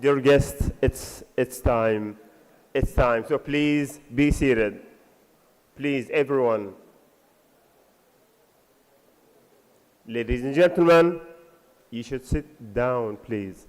Dear guests, it's time. It's time. So please be seated. Please, everyone. Ladies and gentlemen, you should sit down, please.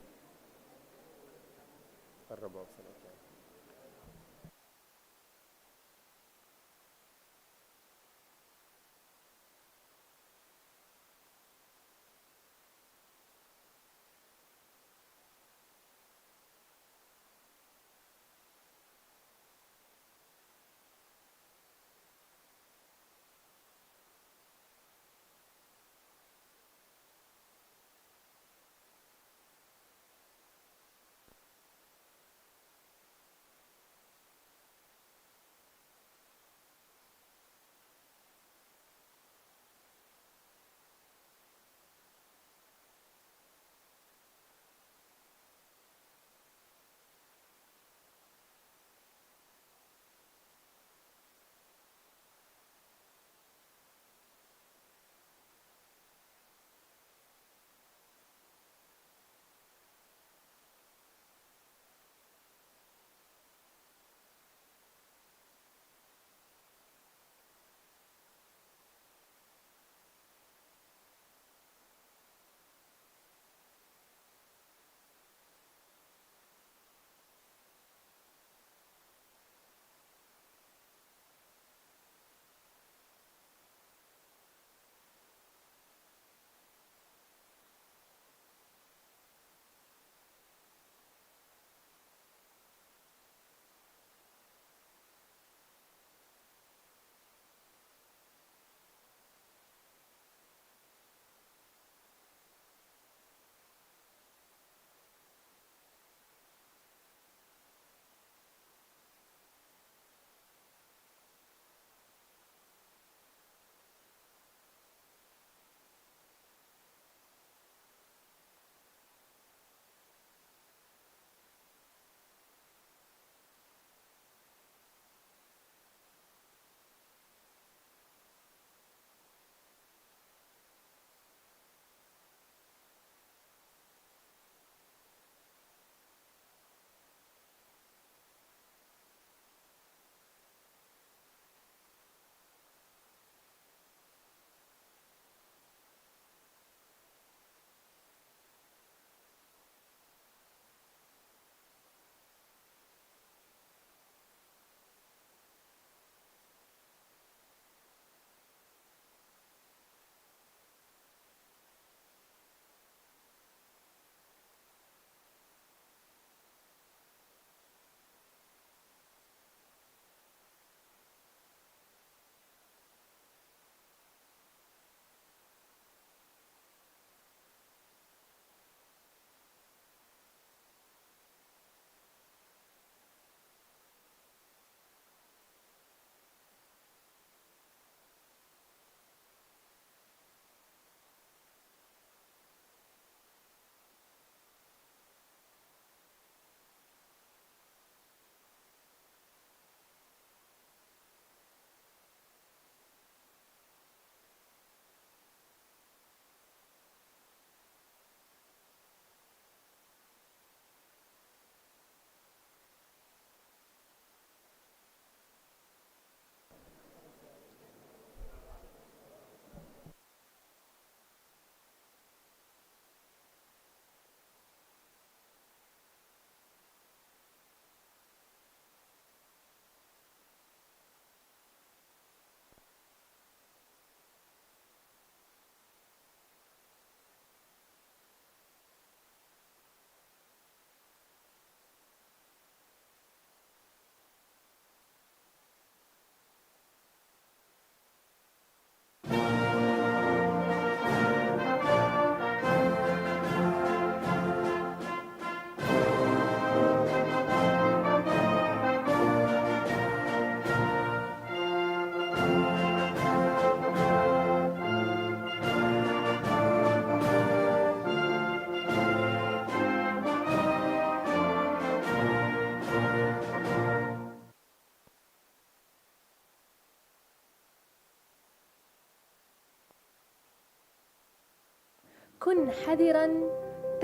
كن حذراً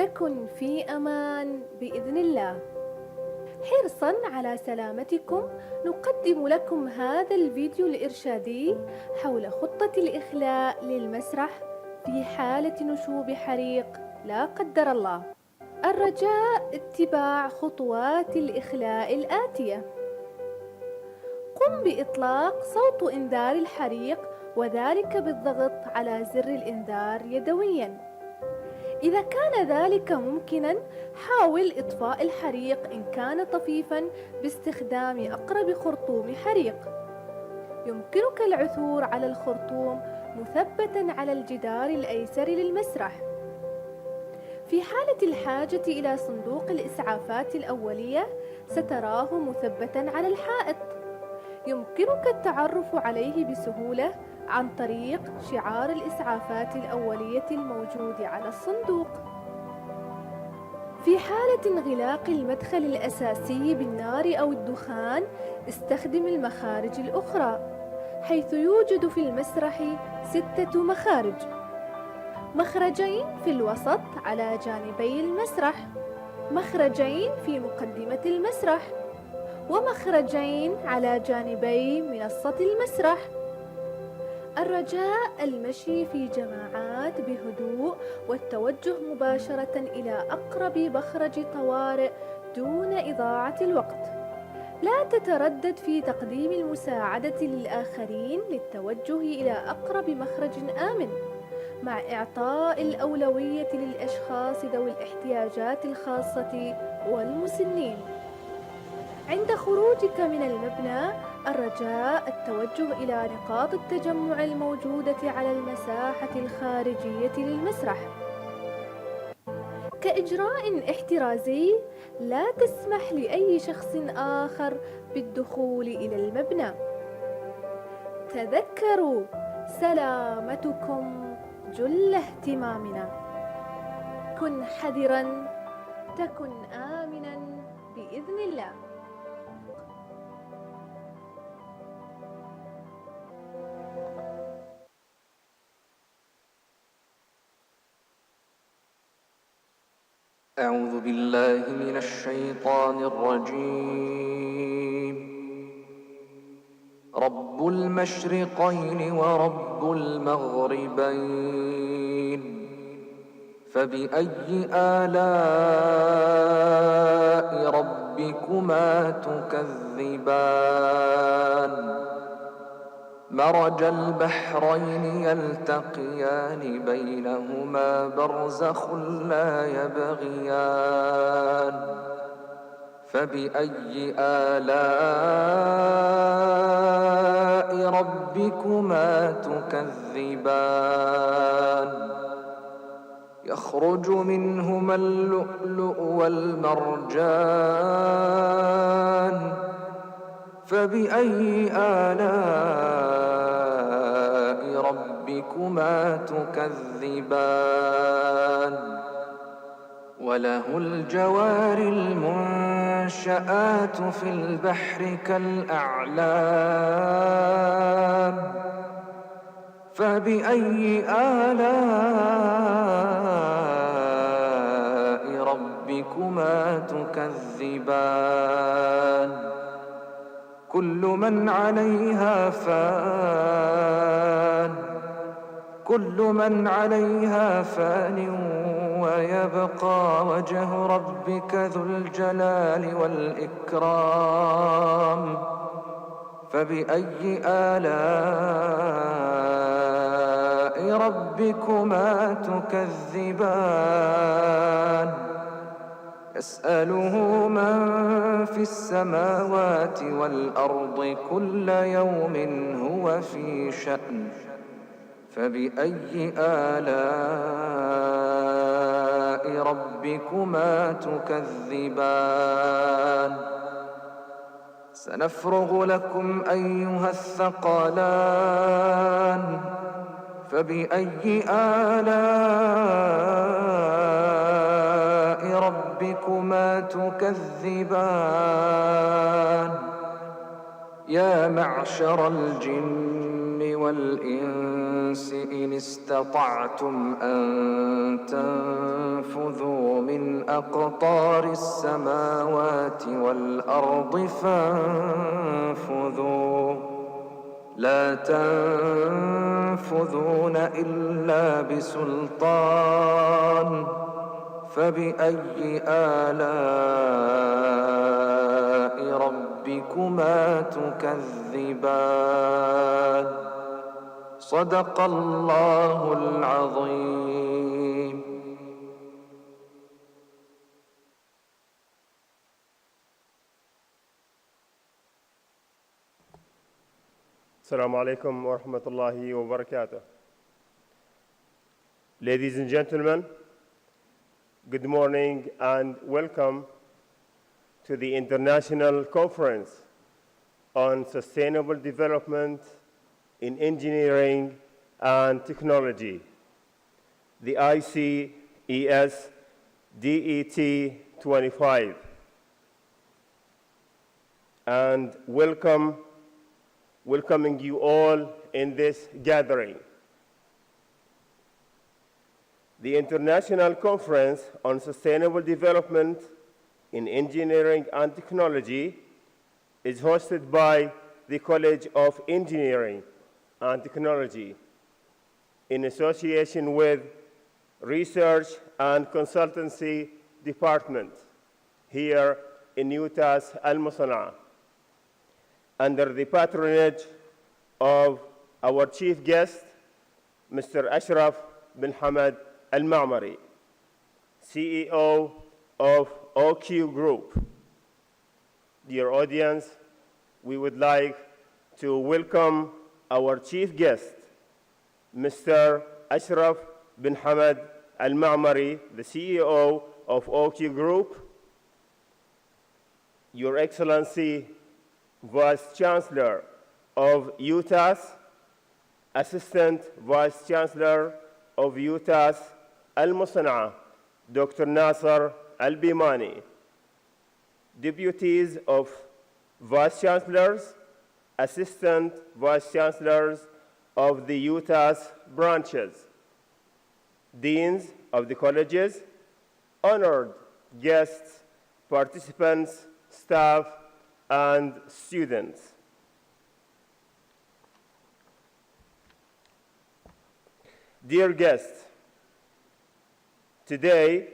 تكن في أمان بإذن الله. حرصاً على سلامتكم نقدم لكم هذا الفيديو الإرشادي حول خطة الإخلاء للمسرح في حالة نشوب حريق لا قدر الله. الرجاء اتباع خطوات الإخلاء الآتية: قم بإطلاق صوت إنذار الحريق، وذلك بالضغط على زر الإنذار يدوياً. إذا كان ذلك ممكناً، حاول إطفاء الحريق إن كان طفيفاً باستخدام أقرب خرطوم حريق. يمكنك العثور على الخرطوم مثبتاً على الجدار الأيسر للمسرح. في حالة الحاجة إلى صندوق الإسعافات الأولية ستراه مثبتاً على الحائط. يمكنك التعرف عليه بسهولة عن طريق شعار الإسعافات الأولية الموجود على الصندوق. في حالة انغلاق المدخل الأساسي بالنار أو الدخان، استخدم المخارج الأخرى، حيث يوجد في المسرح 6 مخارج: مخرجين في الوسط على جانبي المسرح، مخرجين في مقدمة المسرح، ومخرجين على جانبي منصة المسرح. الرجاء المشي في جماعات بهدوء والتوجه مباشرة إلى أقرب مخرج طوارئ دون إضاعة الوقت. لا تتردد في تقديم المساعدة للآخرين للتوجه إلى أقرب مخرج آمن، مع إعطاء الأولوية للأشخاص ذوي الاحتياجات الخاصة والمسنين. عند خروجك من المبنى، الرجاء التوجه إلى نقاط التجمع الموجودة على المساحة الخارجية للمسرح. كإجراء احترازي، لا تسمح لأي شخص آخر بالدخول إلى المبنى. تذكروا، سلامتكم جل اهتمامنا. كن حذراً تكن آمناً بإذن الله. أعوذ بالله من الشيطان الرجيم. رب المشرقين ورب المغربين، فبأي آلاء ربكما تكذبان؟ مرج البحرين يلتقيان بينهما برزخ لا يبغيان، فبأي آلاء ربكما تكذبان؟ يخرج منهما اللؤلؤ والمرجان، فبأي آلاء ربكما تكذبان؟ وله الجوار المنشآت في البحر كالأعلام، فبأي آلاء ربكما تكذبان؟ كل من عليها فان، كل من عليها فان، ويبقى وجه ربك ذو الجلال والإكرام، فبأي آلاء ربكما تكذبان؟ يسأله من في السماوات والأرض كل يوم هو في شأن، فبأي آلاء ربكما تكذبان؟ سنفرغ لكم أيها الثقلان، فبأي آلاء ربكما تكذبان؟ يا معشر الجن والإنس إن استطعتم أن تنفذوا أقطار السماوات والأرض فانفذوا لا تنفذون إلا بسلطان فبأي آلاء ربكما تكذبان صدق الله العظيم. Assalamu alaikum wa rahmatullahi wa barakatuh. Ladies and gentlemen, good morning and welcome to the International Conference on Sustainable Development in Engineering and Technology, the ICSDET 25. And welcoming you all in this gathering. The International Conference on Sustainable Development in Engineering and Technology is hosted by the College of Engineering and Technology in association with Research and Consultancy Department here in Utah's Al-Musana'a, under the patronage of our chief guest, Mr. Ashraf bin Hamad Al-Ma'mari, CEO of OQ Group. Dear audience, we would like to welcome our chief guest, Mr. Ashraf bin Hamad Al-Ma'mari, the CEO of OQ Group. Your Excellency, Vice Chancellor of UTAS, Assistant Vice Chancellor of UTAS Al-Musana'a, Dr. Nasser Al-Bimani, Deputies of Vice Chancellors, Assistant Vice Chancellors of the UTAS branches, Deans of the colleges, honored guests, participants, staff, and students. Dear guests, today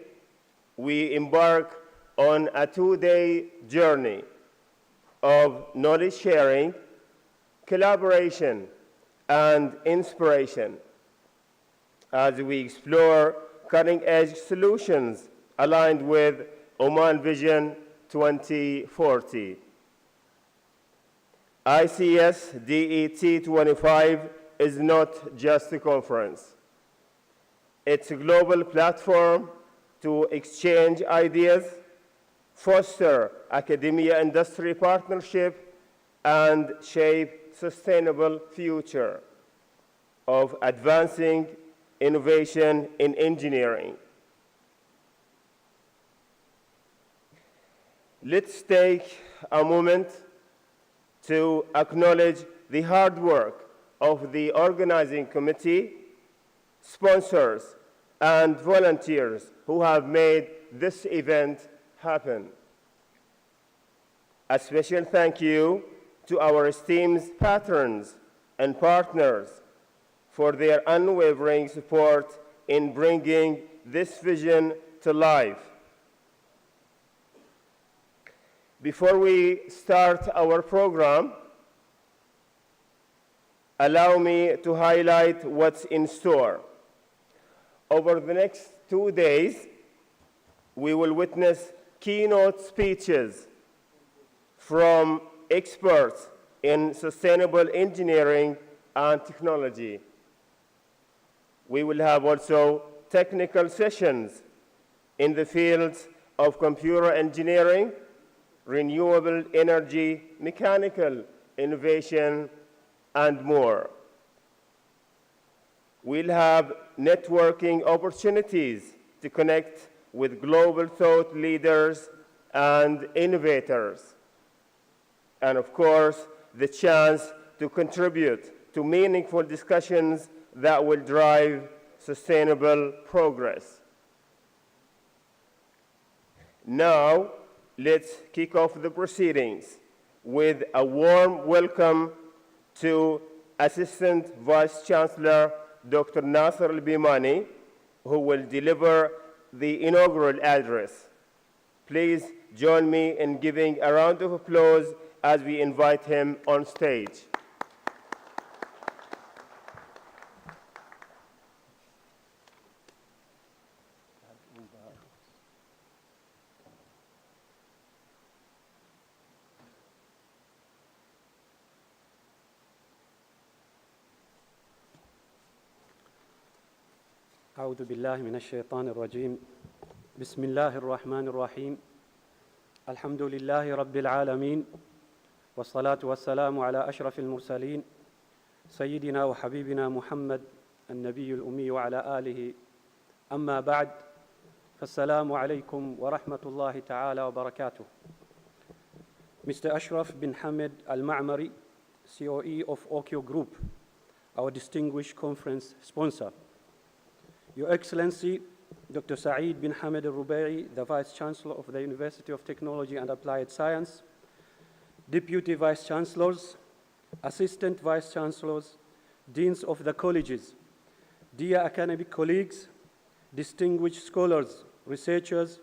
we embark on a two-day journey of knowledge sharing, collaboration, and inspiration as we explore cutting-edge solutions aligned with Oman Vision 2040. ICSDET 25 is not just a conference. It's a global platform to exchange ideas, foster academia-industry partnership, and shape sustainable future of advancing innovation in engineering. Let's take a moment to acknowledge the hard work of the organizing committee, sponsors, and volunteers who have made this event happen. A special thank you to our esteemed patrons and partners for their unwavering support in bringing this vision to life. Before we start our program, allow me to highlight what's in store. Over the next 2 days, we will witness keynote speeches from experts in sustainable engineering and technology. We will have also technical sessions in the fields of computer engineering, renewable energy, mechanical innovation, and more. We'll have networking opportunities to connect with global thought leaders and innovators. And of course, the chance to contribute to meaningful discussions that will drive sustainable progress. Now, let's kick off the proceedings with a warm welcome to Assistant Vice Chancellor Dr. Nasser Al-Bimani, who will deliver the inaugural address. Please join me in giving a round of applause as we invite him on stage. أعوذ بالله من الشيطان الرجيم بسم الله الرحمن الرحيم الحمد لله رب العالمين والصلاة والسلام على أشرف المرسلين سيدنا وحبيبنا محمد النبي الأمي وعلى آله أما بعد فالسلام عليكم ورحمة الله تعالى وبركاته. Mr. Ashraf bin Hamid Al-Ma'mari, COE of OQ Group, our distinguished conference sponsor. Your Excellency, Dr. Saeed bin Hamid Al-Rubai, the Vice Chancellor of the University of Technology and Applied Science, Deputy Vice Chancellors, Assistant Vice Chancellors, Deans of the colleges, dear academic colleagues, distinguished scholars, researchers,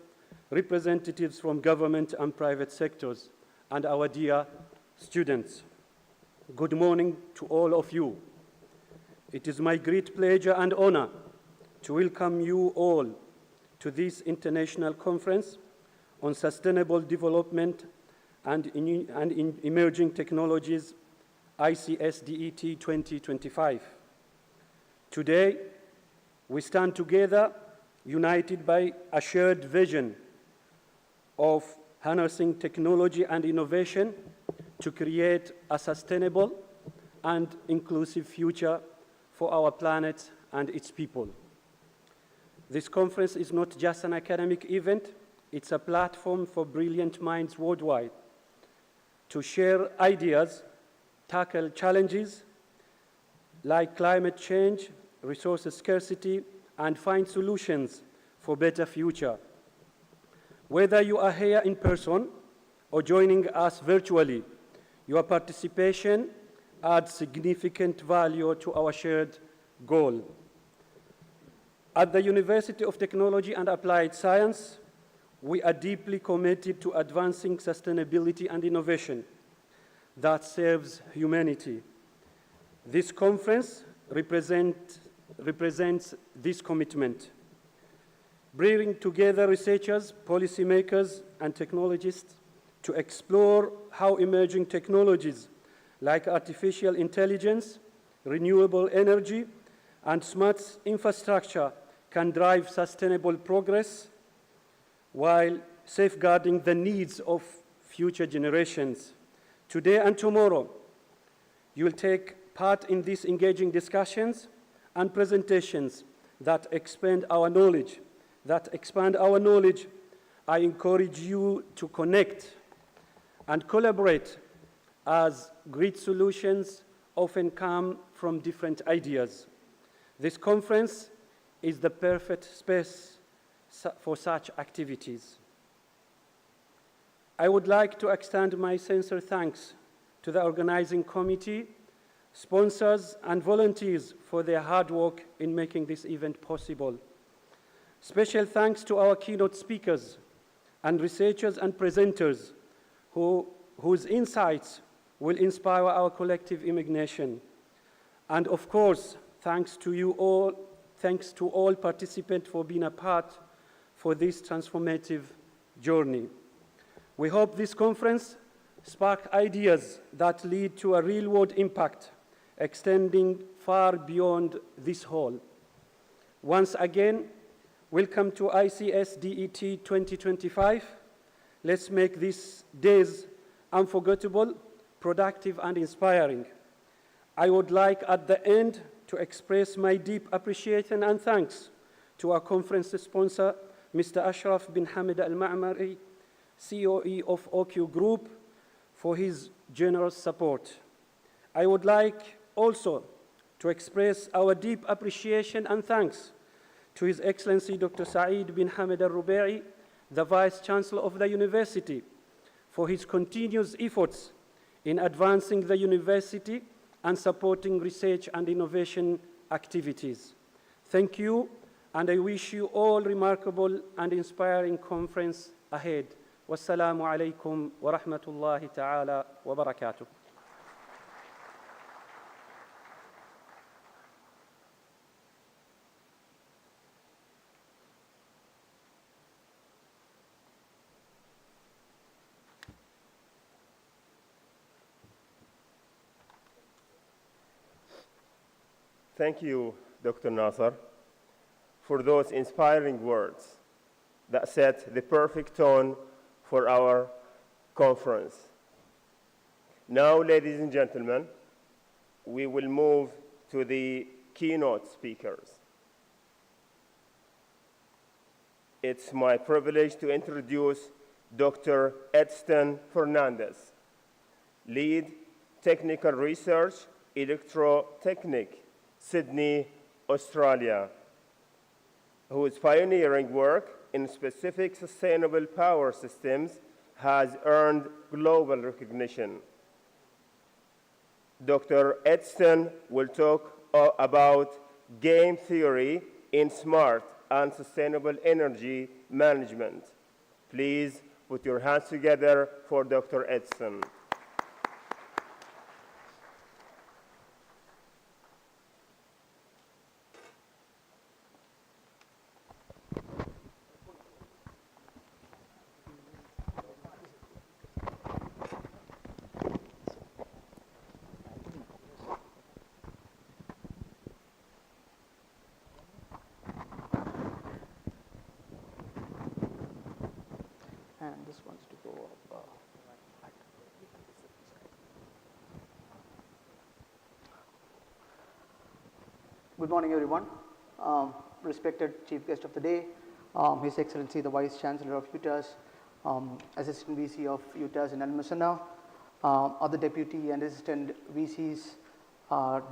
representatives from government and private sectors, and our dear students. Good morning to all of you. It is my great pleasure and honor to welcome you all to this international conference on sustainable development and emerging technologies, ICSDET 2025. Today, we stand together, united by a shared vision of harnessing technology and innovation to create a sustainable and inclusive future for our planet and its people. This conference is not just an academic event, it's a platform for brilliant minds worldwide to share ideas, tackle challenges like climate change, resource scarcity, and find solutions for better future. Whether you are here in person or joining us virtually, your participation adds significant value to our shared goal. At the University of Technology and Applied Science, we are deeply committed to advancing sustainability and innovation that serves humanity. This conference represents this commitment, bringing together researchers, policymakers, and technologists to explore how emerging technologies like artificial intelligence, renewable energy, and smart infrastructure can drive sustainable progress while safeguarding the needs of future generations. Today and tomorrow, you will take part in these engaging discussions and presentations that expand our knowledge. I encourage you to connect and collaborate, as great solutions often come from different ideas. This conference is the perfect space for such activities. I would like to extend my sincere thanks to the organizing committee, sponsors, and volunteers for their hard work in making this event possible. Special thanks to our keynote speakers and researchers and presenters whose insights will inspire our collective imagination. And of course, thanks to all participants for being a part for this transformative journey. We hope this conference sparks ideas that lead to a real-world impact, extending far beyond this hall. Once again, welcome to ICSDET 2025. Let's make these days unforgettable, productive, and inspiring. I would like at the end to express my deep appreciation and thanks to our conference sponsor, Mr. Ashraf bin Hamid Al-Ma'mari, COE of OQ Group, for his generous support. I would like also to express our deep appreciation and thanks to His Excellency Dr. Saeed bin Hamid Al-Rubai, the Vice Chancellor of the University, for his continuous efforts in advancing the university and supporting research and innovation activities. Thank you, and I wish you all remarkable and inspiring conference ahead. Wassalamu alaikum wa rahmatullahi ta'ala wa barakatuh. Thank you, Dr. Nasser, for those inspiring words that set the perfect tone for our conference. Now, ladies and gentlemen, we will move to the keynote speakers. It's my privilege to introduce Dr. Edson Fernandez, Lead Technical Research, Electrotechnic, Sydney, Australia, whose pioneering work in specific sustainable power systems has earned global recognition. Dr. Edson will talk about game theory in smart and sustainable energy management. Please put your hands together for Dr. Edson. And this wants to go up. Good morning, everyone. Respected Chief Guest of the Day, His Excellency the Vice Chancellor of UTAS, Assistant VC of UTAS in Al Musanna, other Deputy and Assistant VCs,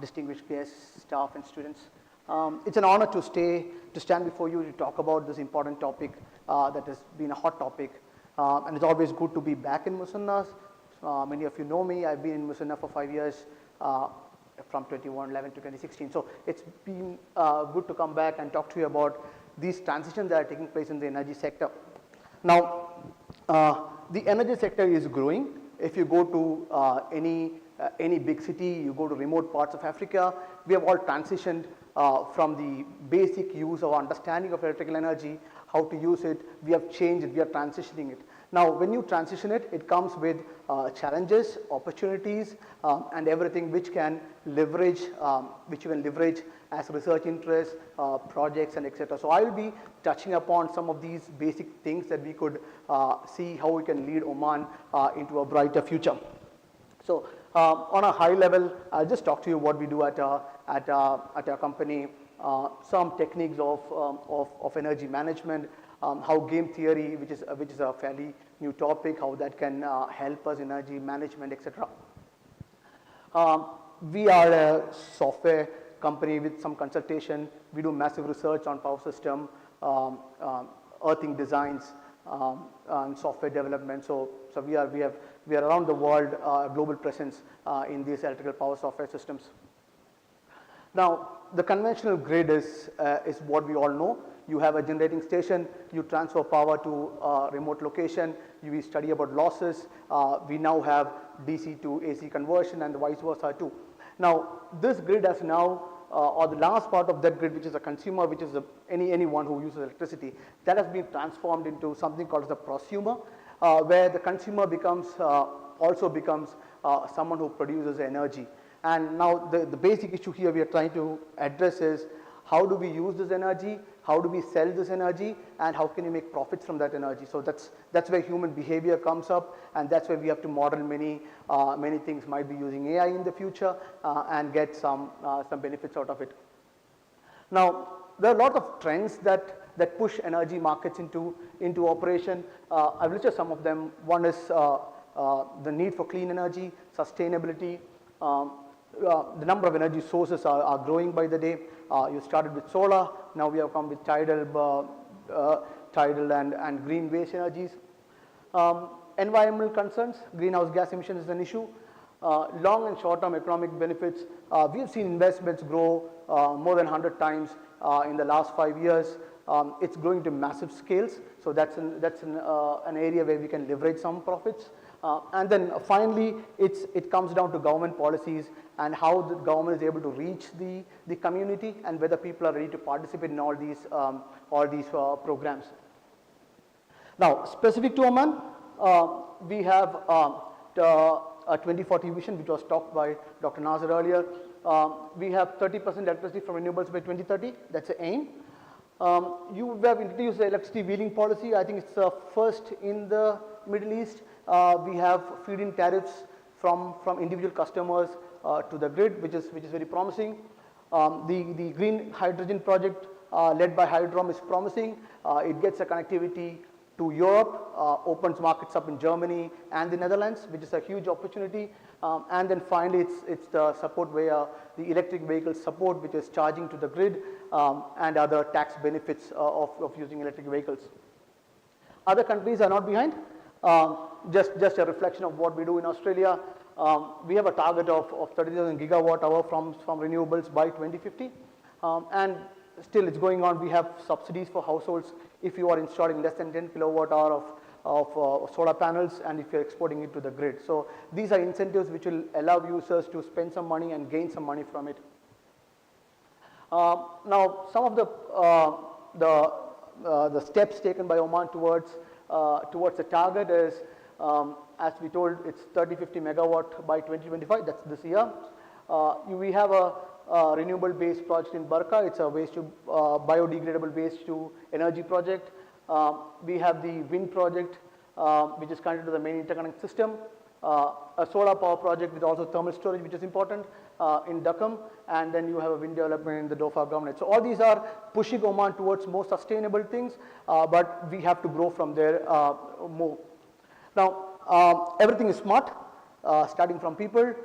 distinguished guests, staff and students. It's an honor to stand before you to talk about this important topic that has been a hot topic. And it's always good to be back in Musanna. Many of you know me. I've been in Musanna for 5 years, from 2011 to 2016. So it's been good to come back and talk to you about these transitions that are taking place in the energy sector. Now, the energy sector is growing. If you go to any big city, you go to remote parts of Africa, we have all transitioned from the basic use or understanding of electrical energy, how to use it. We have changed it, we are transitioning it. Now, when you transition it, it comes with challenges, opportunities, and everything which can leverage, as research interests, projects, and etc. So I will be touching upon some of these basic things that we could see how we can lead Oman into a brighter future. So on a high level, I'll just talk to you what we do at our company, some techniques of energy management, how game theory, which is a fairly new topic, how that can help us in energy management, etc. We are a software company with some consultation. We do massive research on power system, earthing designs, and software development. So we are around the world, global presence in these electrical power software systems. Now, the conventional grid is what we all know. You have a generating station, you transfer power to a remote location, we study about losses. We now have DC to AC conversion and vice versa too. Now, this grid has now, or the last part of that grid, which is a consumer, which is anyone who uses electricity, that has been transformed into something called as a prosumer, where the consumer also becomes someone who produces energy. And now the basic issue here we are trying to address is how do we use this energy, how do we sell this energy, and how can you make profits from that energy. So that's where human behavior comes up, and that's where we have to model many things. Might be using AI in the future and get some benefits out of it. Now, there are a lot of trends that push energy markets into operation. I've listed some of them. One is the need for clean energy, sustainability. The number of energy sources are growing by the day. You started with solar, now we have come with tidal tidal and green waste energies. Environmental concerns, greenhouse gas emissions is an issue. Long and short-term economic benefits. We have seen investments grow more than 100 times in the last 5 years. It's growing to massive scales, so that's an area where we can leverage some profits. And then finally, it comes down to government policies and how the government is able to reach the community and whether people are ready to participate in all these programs. Now, specific to Oman, we have a 2040 vision, which was talked by Dr. Nasir earlier. We have 30% electricity from renewables by 2030. That's the aim. You have introduced the electricity wheeling policy. I think it's the first in the Middle East. We have feed-in tariffs from individual customers to the grid, which is very promising. The green hydrogen project led by Hydrom is promising. It gets a connectivity to Europe, opens markets up in Germany and the Netherlands, which is a huge opportunity. And then finally, it's the support via the electric vehicle support, which is charging to the grid and other tax benefits of using electric vehicles. Other countries are not behind. Just a reflection of what we do in Australia. We have a target of 30,000 gigawatt hour from renewables by 2050. And still it's going on. We have subsidies for households if you are installing less than 10 kilowatt hour of solar panels and if you're exporting it to the grid. So these are incentives which will allow users to spend some money and gain some money from it. Now, some of the steps taken by Oman towards the target is, as we told, it's 30-50 megawatt by 2025. That's this year. We have a renewable based project in Barka. It's a waste to biodegradable waste to energy project. We have the wind project, which is connected to the main interconnect system. A solar power project with also thermal storage, which is important in Duqm, and then you have a wind development in the Dofa Governorate. So all these are pushing Oman towards more sustainable things, but we have to grow from there more. Now, everything is smart, starting from people,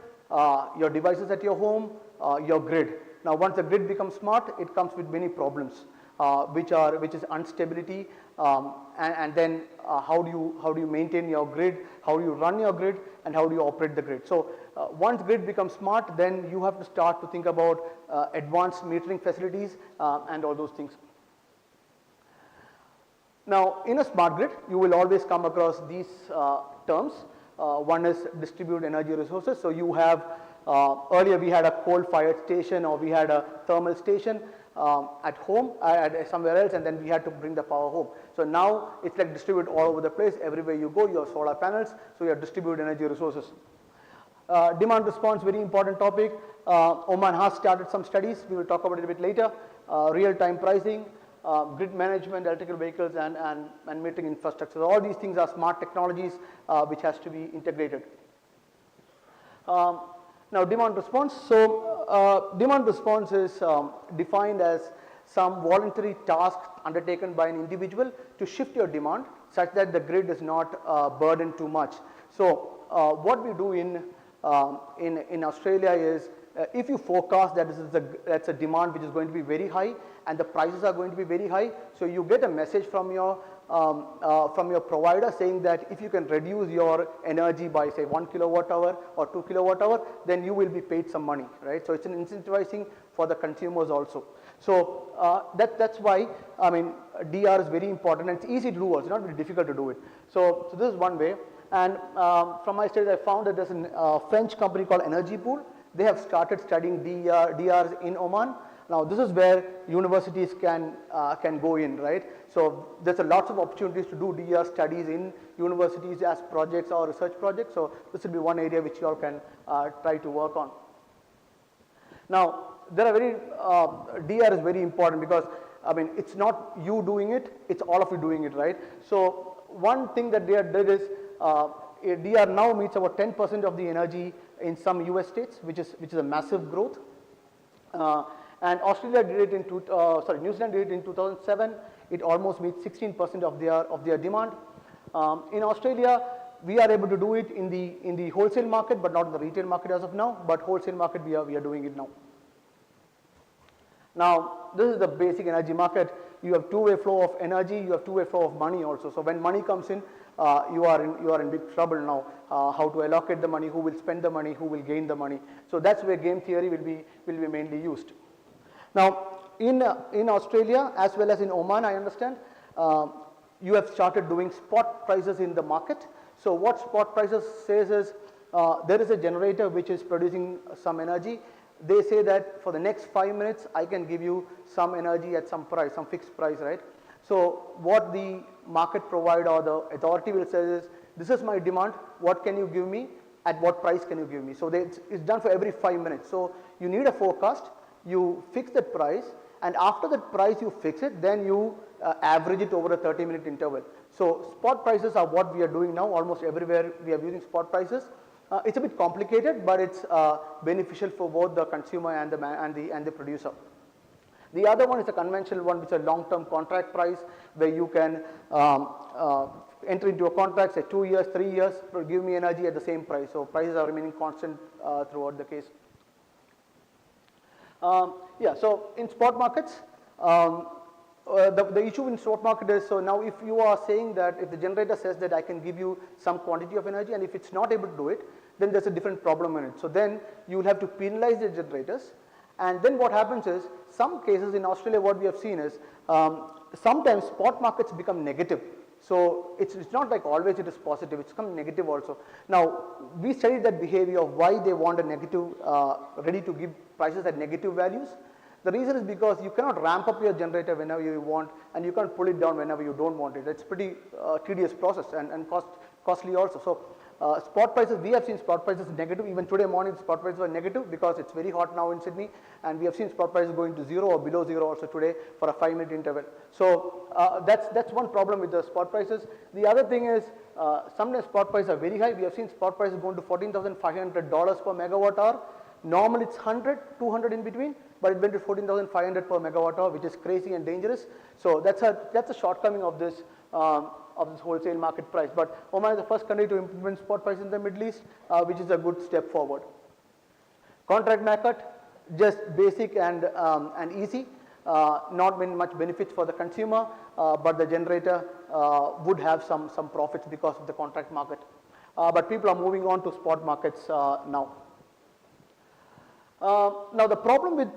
your devices at your home, your grid. Now, once the grid becomes smart, it comes with many problems, which is instability, and then how do you maintain your grid, how do you run your grid, and how do you operate the grid. So once grid becomes smart, then you have to start to think about advanced metering facilities and all those things. Now, in a smart grid, you will always come across these terms. One is distributed energy resources. So you have, earlier we had a coal-fired station or we had a thermal station at home, at somewhere else, and then we had to bring the power home. So now it's like distributed all over the place. Everywhere you go, you have solar panels, so you have distributed energy resources. Demand response, very important topic. Oman has started some studies. We will talk about it a bit later. Real-time pricing, grid management, electrical vehicles, and metering infrastructure. All these things are smart technologies which has to be integrated. Now, demand response. So, demand response is defined as some voluntary task undertaken by an individual to shift your demand such that the grid is not burdened too much. So, what we do in Australia is if you forecast that that's a demand which is going to be very high and the prices are going to be very high, so you get a message from your provider saying that if you can reduce your energy by say 1 kilowatt hour or 2 kilowatt hour, then you will be paid some money, right? So it's an incentivizing for the consumers also. So that's why, I mean, DR is very important and it's easy to do also, not very difficult to do it. So this is one way. And from my studies, I found that there's a French company called Energy Pool. They have started studying DRs in Oman. Now, this is where universities can go in, right? So there's a lots of opportunities to do DR studies in universities as projects or research projects. So this will be one area which you all can try to work on. Now, DR is very important because, I mean, it's not you doing it, it's all of you doing it, right? So one thing that DR did is, DR now meets about 10% of the energy in some US states, which is a massive growth. And Australia did it in New Zealand did it in 2007. It almost meets 16% of their demand. In Australia, we are able to do it in the wholesale market, but not in the retail market as of now. But wholesale market, we are doing it now. Now, this is the basic energy market. you have two-way flow of energy, you have two-way flow of money also. So when money comes in, you are in big trouble now. How to allocate the money, who will spend the money, who will gain the money. So that's where game theory will be mainly used. Now in Australia as well as in Oman, I understand, you have started doing spot prices in the market. So what spot prices says is, there is a generator which is producing some energy. They say that for the next 5 minutes I can give you some energy at some price, some fixed price, right? So what the market provider or the authority will say is, this is my demand, what can you give me, at what price can you give me? So it's done for every 5 minutes. So you need a forecast, you fix that price, and after that price you fix it, then you average it over a 30-minute interval. So spot prices are what we are doing now. Almost everywhere we are using spot prices. It's a bit complicated, but it's beneficial for both the consumer and the producer. The other one is a conventional one, which is a long-term contract price, where you can enter into a contract, say 2 years, 3 years, give me energy at the same price. So prices are remaining constant throughout the case. Yeah, so in spot markets, the issue in spot market is, so now if you are saying that, if the generator says that I can give you some quantity of energy, and if it's not able to do it, then there's a different problem in it. So then you will have to penalize the generators, and then what happens is, some cases in Australia what we have seen is, sometimes spot markets become negative. So it's not like always it is positive, it's become negative also. Now we studied that behavior of why they want a negative, ready to give prices at negative values. The reason is because you cannot ramp up your generator whenever you want, and you can't pull it down whenever you don't want it. It's pretty tedious process and costly also. So spot prices, we have seen spot prices negative. Even today morning spot prices were negative because it's very hot now in Sydney, and we have seen spot prices going to 0 or below 0 also today for a 5-minute interval. So that's one problem with the spot prices. The other thing is, sometimes spot prices are very high. We have seen spot prices going to $14,500 per megawatt hour. Normally it's 100, 200 in between, but it went to 14,500 per megawatt hour, which is crazy and dangerous. So that's a shortcoming of this wholesale market price. But Oman is the first country to implement spot price in the Middle East, which is a good step forward. Contract market, just basic and easy, not much benefits for the consumer, but the generator would have some profits because of the contract market. But people are moving on to spot markets now. Now the problem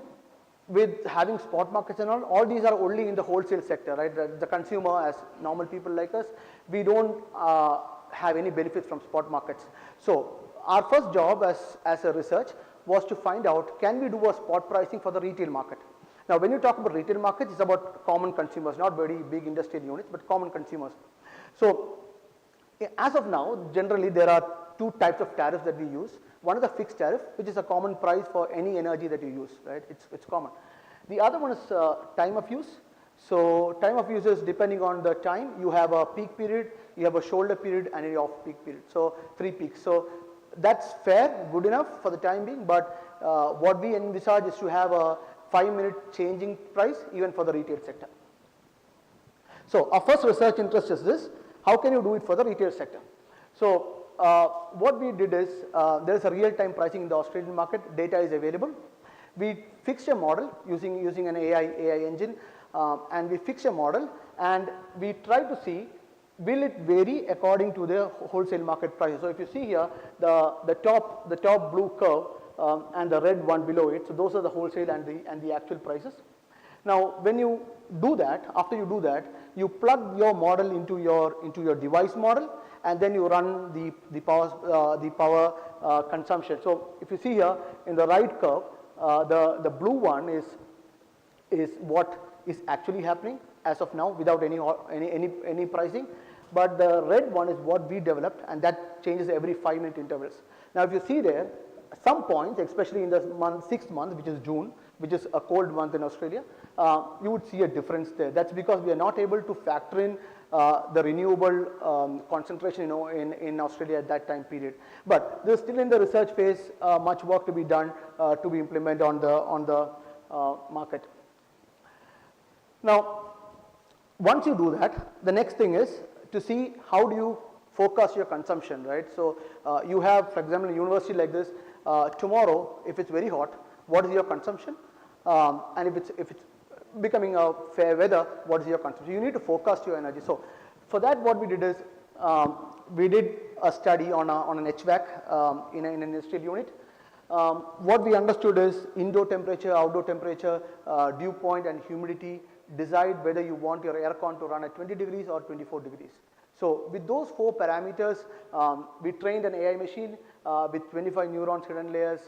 with having spot markets and all these are only in the wholesale sector, right? The consumer, as normal people like us, we don't have any benefits from spot markets. So our first job as a research was to find out, can we do a spot pricing for the retail market? Now when you talk about retail markets, it's about common consumers, not very big industrial units, but common consumers. So as of now, generally there are two types of tariffs that we use. One is a fixed tariff, which is a common price for any energy that you use, right? It's common. The other one is time of use. So time of use is depending on the time. You have a peak period, you have a shoulder period, and an off-peak period. So 3 peaks. So that's fair, good enough for the time being, but what we envisage is to have a 5-minute changing price even for the retail sector. So our first research interest is this: how can you do it for the retail sector? So what we did is, there is a real-time pricing in the Australian market, data is available. We fixed a model using an AI engine, and we fixed a model, and we tried to see, will it vary according to the wholesale market prices. So if you see here, the top blue curve and the red one below it, so those are the wholesale and the actual prices. Now when you do that, after you do that, you plug your model into your device model, and then you run the power consumption. So if you see here in the right curve, the blue one is what is actually happening as of now without any pricing, but the red one is what we developed, and that changes every 5-minute intervals. Now if you see there, some points, especially in the sixth month, which is June, which is a cold month in Australia, you would see a difference there. That's because we are not able to factor in the renewable concentration in Australia at that time period. But they're still in the research phase, much work to be done to be implemented on the market. Now once you do that, the next thing is to see how do you forecast your consumption, right? So you have, for example, a university like this, tomorrow if it's very hot, what is your consumption? And if it's becoming a fair weather, what is your consumption? You need to forecast your energy. So for that, what we did is we did a study on an HVAC in an industrial unit. What we understood is indoor temperature, outdoor temperature, dew point and humidity decide whether you want your aircon to run at 20 degrees or 24 degrees. So with those 4 parameters, we trained an AI machine with 25 neurons, hidden layers.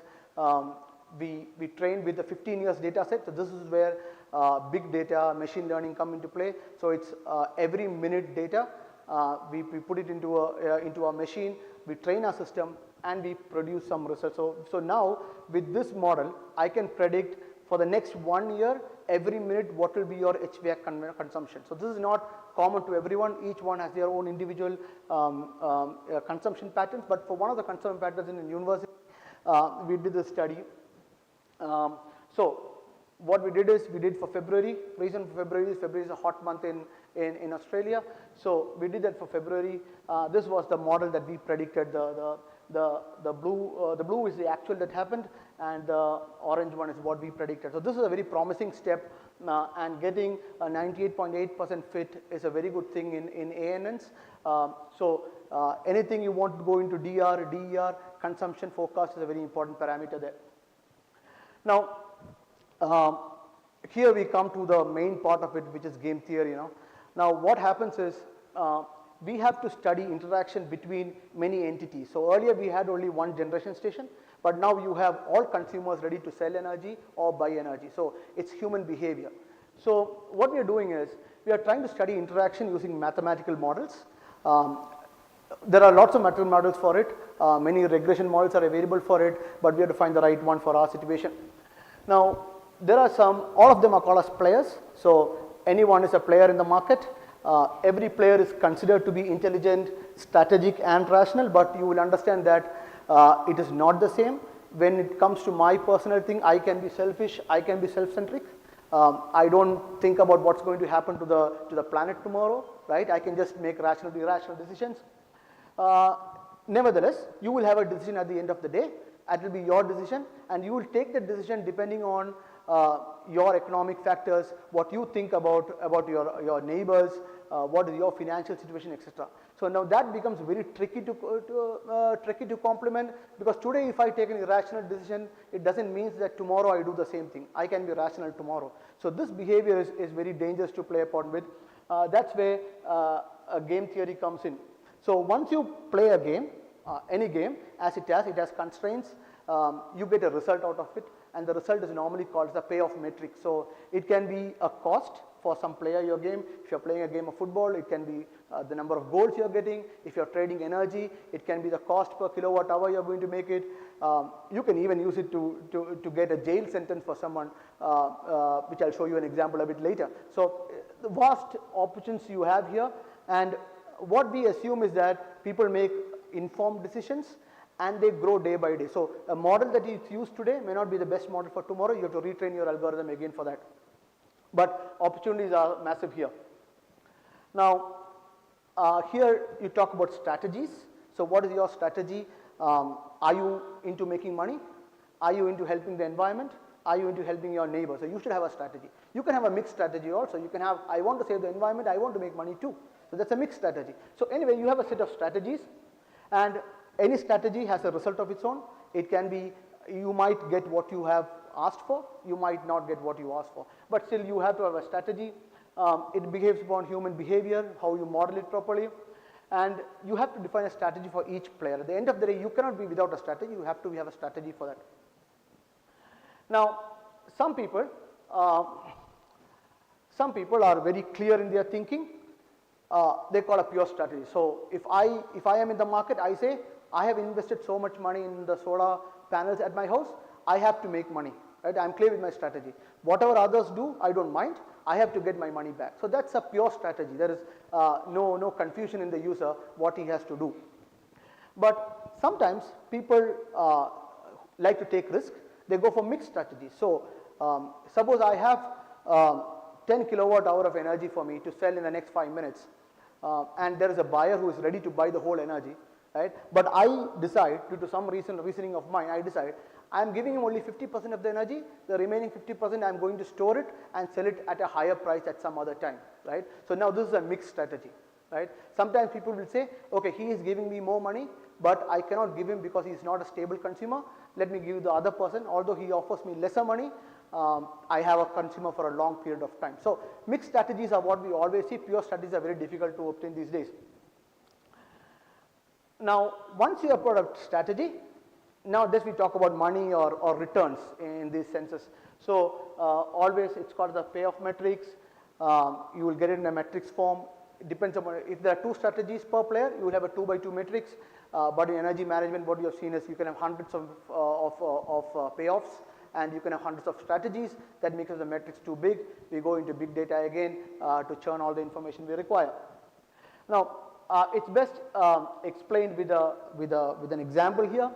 We trained with the 15 years data set. So this is where big data, machine learning come into play. So it's every minute data. We put it into a machine. We train our system and we produce some results. So now with this model, I can predict for the next 1 year, every minute what will be your HVAC consumption. So this is not common to everyone. Each one has their own individual consumption patterns. But for one of the consumption patterns in the university, we did this study. So what we did is we did for February. Reason for February is a hot month in Australia. So we did that for February. This was the model that we predicted. The blue is the actual that happened, and the orange one is what we predicted. So this is a very promising step, and getting a 98.8% fit is a very good thing in ANNs. So anything you want to go into DR, DER, consumption forecast is a very important parameter there. Now, here we come to the main part of it, which is game theory. Now what happens is we have to study interaction between many entities. So earlier we had only one generation station, but now you have all consumers ready to sell energy or buy energy. So it's human behavior. So what we are doing is we are trying to study interaction using mathematical models. There are lots of mathematical models for it. Many regression models are available for it, but we have to find the right one for our situation. Now there are all of them are called as players. So anyone is a player in the market. Every player is considered to be intelligent, strategic and rational, but you will understand that it is not the same. When it comes to my personal thing, I can be selfish, I can be self-centric. I don't think about what's going to happen to the planet tomorrow, right? I can just make rational, irrational decisions. Nevertheless, you will have a decision at the end of the day. It will be your decision, and you will take the decision depending on your economic factors, what you think about your neighbors, what is your financial situation, etc. So now that becomes very tricky to complement, because today if I take an irrational decision, it doesn't mean that tomorrow I do the same thing. I can be rational tomorrow. So this behavior is very dangerous to play upon with. That's where a game theory comes in. So once you play a game, any game, as it has constraints, you get a result out of it, and the result is normally called the payoff metric. So it can be a cost for some player your game. If you're playing a game of football, it can be the number of goals you're getting. If you're trading energy, it can be the cost per kilowatt hour you're going to make it. You can even use it to get a jail sentence for someone, which I'll show you an example a bit later. So the vast options you have here, and what we assume is that people make informed decisions and they grow day by day. So a model that is used today may not be the best model for tomorrow. You have to retrain your algorithm again for that. But opportunities are massive here. Now, here you talk about strategies. So what is your strategy? Are you into making money? Are you into helping the environment? Are you into helping your neighbor? So you should have a strategy. You can have a mixed strategy also. You can have, I want to save the environment, I want to make money too. So that's a mixed strategy. So anyway, you have a set of strategies, and any strategy has a result of its own. It can be, you might get what you have asked for, you might not get what you asked for, but still you have to have a strategy. It behaves upon human behavior, how you model it properly, and you have to define a strategy for each player. At the end of the day, you cannot be without a strategy. You have to have a strategy for that. Now, some people are very clear in their thinking. They call a pure strategy. So if I am in the market, I say I have invested so much money in the solar panels at my house, I have to make money. Right? I'm clear with my strategy. Whatever others do, I don't mind. I have to get my money back. So that's a pure strategy. There is no confusion in the user what he has to do. But sometimes people like to take risk. They go for mixed strategies. So suppose I have 10 kilowatt hour of energy for me to sell in the next 5 minutes, and there is a buyer who is ready to buy the whole energy, right? But I decide, due to some reasoning of mine, I decide I am giving him only 50% of the energy, the remaining 50% I am going to store it and sell it at a higher price at some other time, right. So now this is a mixed strategy, right. Sometimes people will say, okay, he is giving me more money, but I cannot give him because he is not a stable consumer, let me give the other person, although he offers me lesser money, I have a consumer for a long period of time. So mixed strategies are what we always see, pure strategies are very difficult to obtain these days. Now once you have put a strategy, now this we talk about money or returns in these senses. So always it's called the payoff matrix, you will get it in a matrix form, it depends upon, if there are 2 strategies per player, you will have a 2 by 2 matrix, but in energy management what you have seen is you can have hundreds of payoffs, and you can have hundreds of strategies. That makes the matrix too big. We go into big data again to churn all the information we require. Now it's best explained with an example here.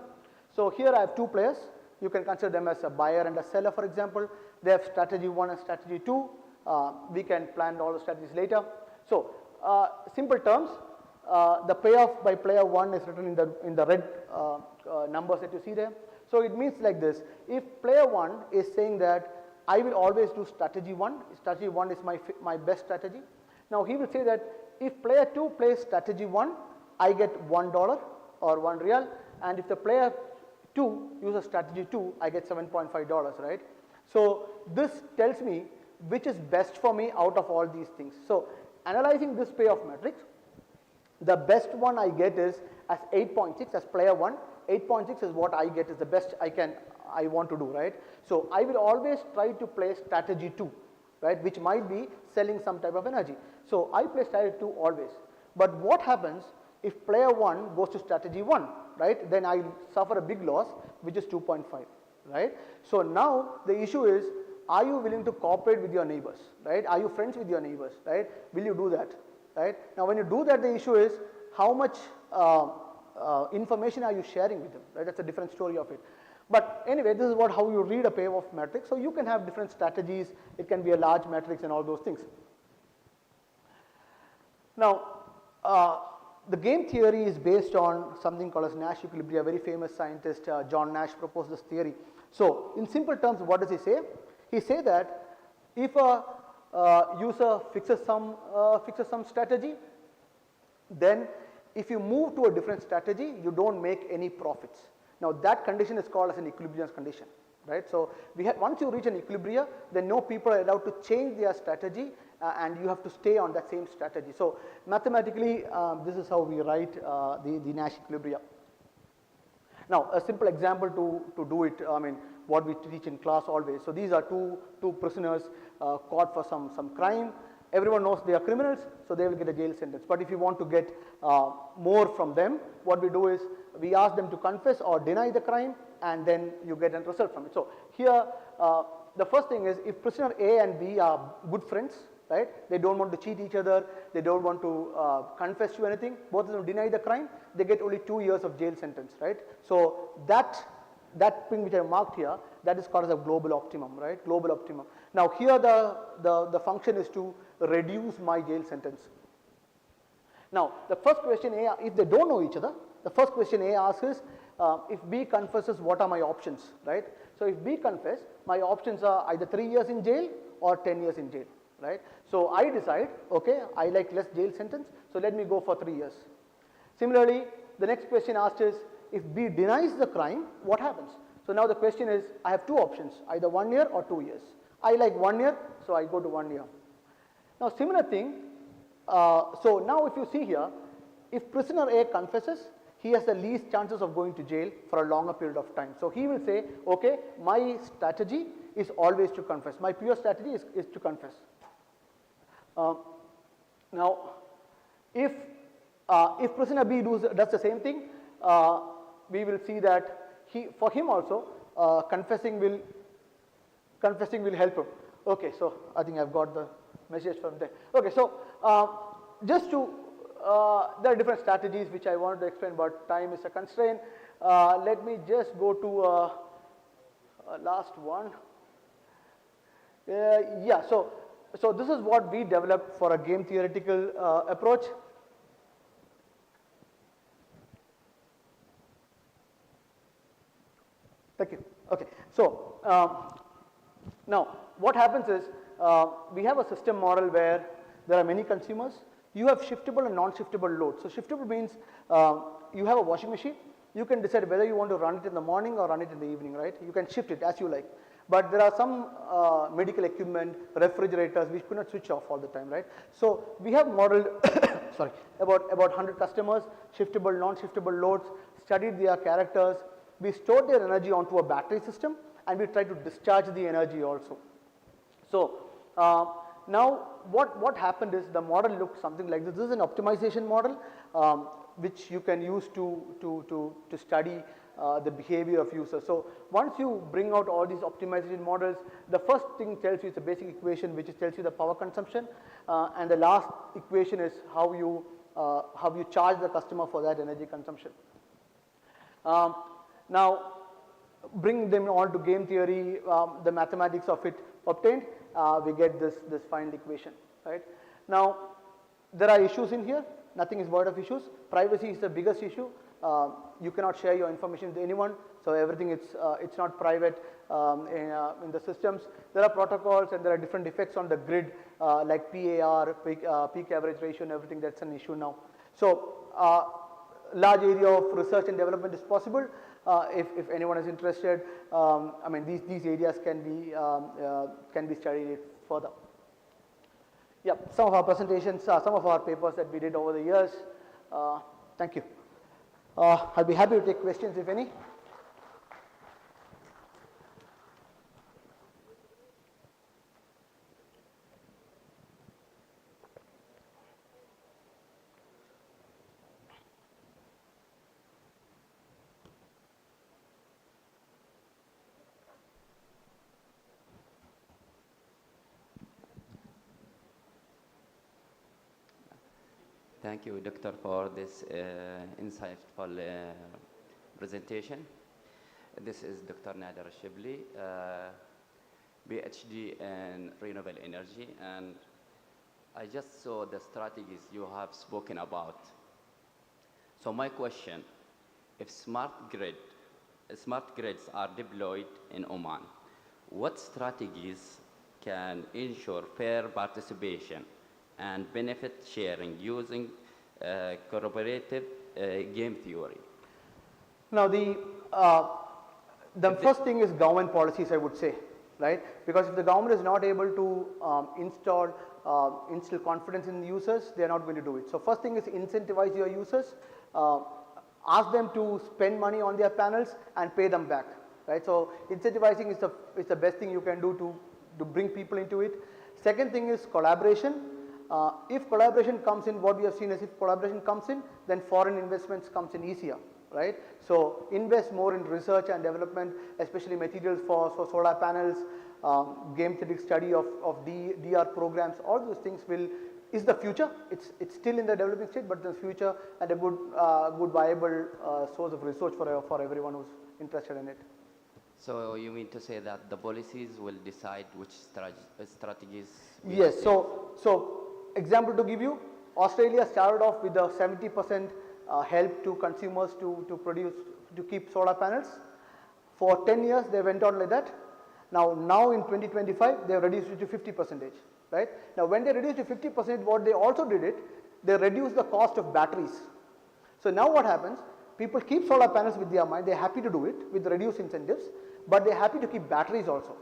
So here I have 2 players. You can consider them as a buyer and a seller, for example. They have strategy 1 and strategy 2. We can plan all the strategies later. So simple terms, the payoff by player 1 is written in the red numbers that you see there. So it means like this, if player 1 is saying that I will always do strategy 1 is my best strategy. Now he will say that if player 2 plays strategy 1, I get $1 or 1 real, and if the player 2 uses strategy 2, I get $7.5, right. So this tells me which is best for me out of all these things. So analyzing this payoff matrix, the best one I get is as 8.6 as player 1. 8.6 is what I get is the best I want to do, right. So I will always try to play strategy 2, right, which might be selling some type of energy. So I play strategy 2 always. But what happens if player 1 goes to strategy 1, right, then I suffer a big loss, which is 2.5, right. So now the issue is, are you willing to cooperate with your neighbors, right, are you friends with your neighbors, right, will you do that, right. Now when you do that, the issue is how much information are you sharing with them, right, that's a different story of it. But anyway, this is how you read a payoff matrix. So you can have different strategies, it can be a large matrix and all those things. Now the game theory is based on something called as Nash equilibria. A very famous scientist, John Nash, proposed this theory. So in simple terms, what does he say? He says that if a user fixes some strategy, then if you move to a different strategy, you don't make any profits. Now that condition is called as an equilibrium condition, right. So once you reach an equilibrium, then no people are allowed to change their strategy and you have to stay on that same strategy. So mathematically, this is how we write the Nash equilibrium. Now a simple example to do it, I mean what we teach in class always. So these are two prisoners caught for some crime. Everyone knows they are criminals, so they will get a jail sentence. But if you want to get more from them, what we do is we ask them to confess or deny the crime, and then you get a result from it. So here the first thing is, if prisoner A and B are good friends, right, they don't want to cheat each other, they don't want to confess to anything, both of them deny the crime, they get only 2 years of jail sentence, right. So that thing which I marked here, that is called as a global optimum, right, global optimum. Now here the function is to reduce my jail sentence. Now the first question A, if they don't know each other, the first question A asks is, if B confesses, what are my options, right. So if B confesses, my options are either 3 years in jail or 10 years in jail, right. So I decide, okay, I like less jail sentence, so let me go for 3 years. Similarly, the next question asked is, if B denies the crime, what happens? So now the question is, I have 2 options, either 1 year or 2 years. I like 1 year, so I go to 1 year. Now similar thing, so now if you see here, if prisoner A confesses, he has the least chances of going to jail for a longer period of time. So he will say, okay, my strategy is always to confess. My pure strategy is to confess. Now if prisoner B does the same thing, we will see that for him also confessing will help him. Okay, so I think I've got the message from there. Okay, so just to there are different strategies which I wanted to explain, but time is a constraint. Let me just go to a last one. Yeah, so this is what we developed for a game theoretical approach. Thank you. Okay, so now what happens is we have a system model where there are many consumers. You have shiftable and non-shiftable loads. So shiftable means you have a washing machine. You can decide whether you want to run it in the morning or run it in the evening, right? You can shift it as you like. But there are some medical equipment, refrigerators, which could not switch off all the time, right? So we have modeled, sorry, about 100 customers, shiftable, non-shiftable loads, studied their characters. We stored their energy onto a battery system, and we try to discharge the energy also. So now what happened is the model looks something like this. This is an optimization model which you can use to study the behavior of users. So once you bring out all these optimization models, the first thing tells you is a basic equation which tells you the power consumption, and the last equation is how you charge the customer for that energy consumption. Now bring them all to game theory, the mathematics of it obtained, we get this final equation, right? Now there are issues in here. Nothing is void of issues. Privacy is the biggest issue. You cannot share your information with anyone, so everything it's not private in the systems. There are protocols and there are different effects on the grid like PAR, peak average ratio, and everything. That's an issue now. So large area of research and development is possible. If anyone is interested, I mean these areas can be studied further. Yeah, some of our presentations, some of our papers that we did over the years. Thank you. I'll be happy to take questions if any. Thank you, Doctor, for this insightful presentation. This is Dr. Nader Shibli, PhD in renewable energy, and I just saw the strategies you have spoken about. So my question, if smart grids are deployed in Oman, what strategies can ensure fair participation and benefit sharing using collaborative game theory? Now the first thing is government policies, I would say, right? Because if the government is not able to instill confidence in the users, they are not going to do it. So first thing is incentivize your users, ask them to spend money on their panels and pay them back, right? So incentivizing is the best thing you can do to bring people into it. Second thing is collaboration. If collaboration comes in, what we have seen is if collaboration comes in, then foreign investments comes in easier, right? So invest more in research and development, especially materials for solar panels, game theoretic study of DR programs. All those things is the future. It's still in the developing state, but the future and a good viable source of research for everyone who's interested in it. So you mean to say that the policies will decide which strategies? Yes. So example to give you, Australia started off with a 70% help to consumers to keep solar panels. For 10 years they went on like that. Now in 2025 they have reduced it to 50%, right? Now when they reduced to 50%, what they also did they reduced the cost of batteries. So now what happens, people keep solar panels with their mind, they're happy to do it with reduced incentives, but they're happy to keep batteries also.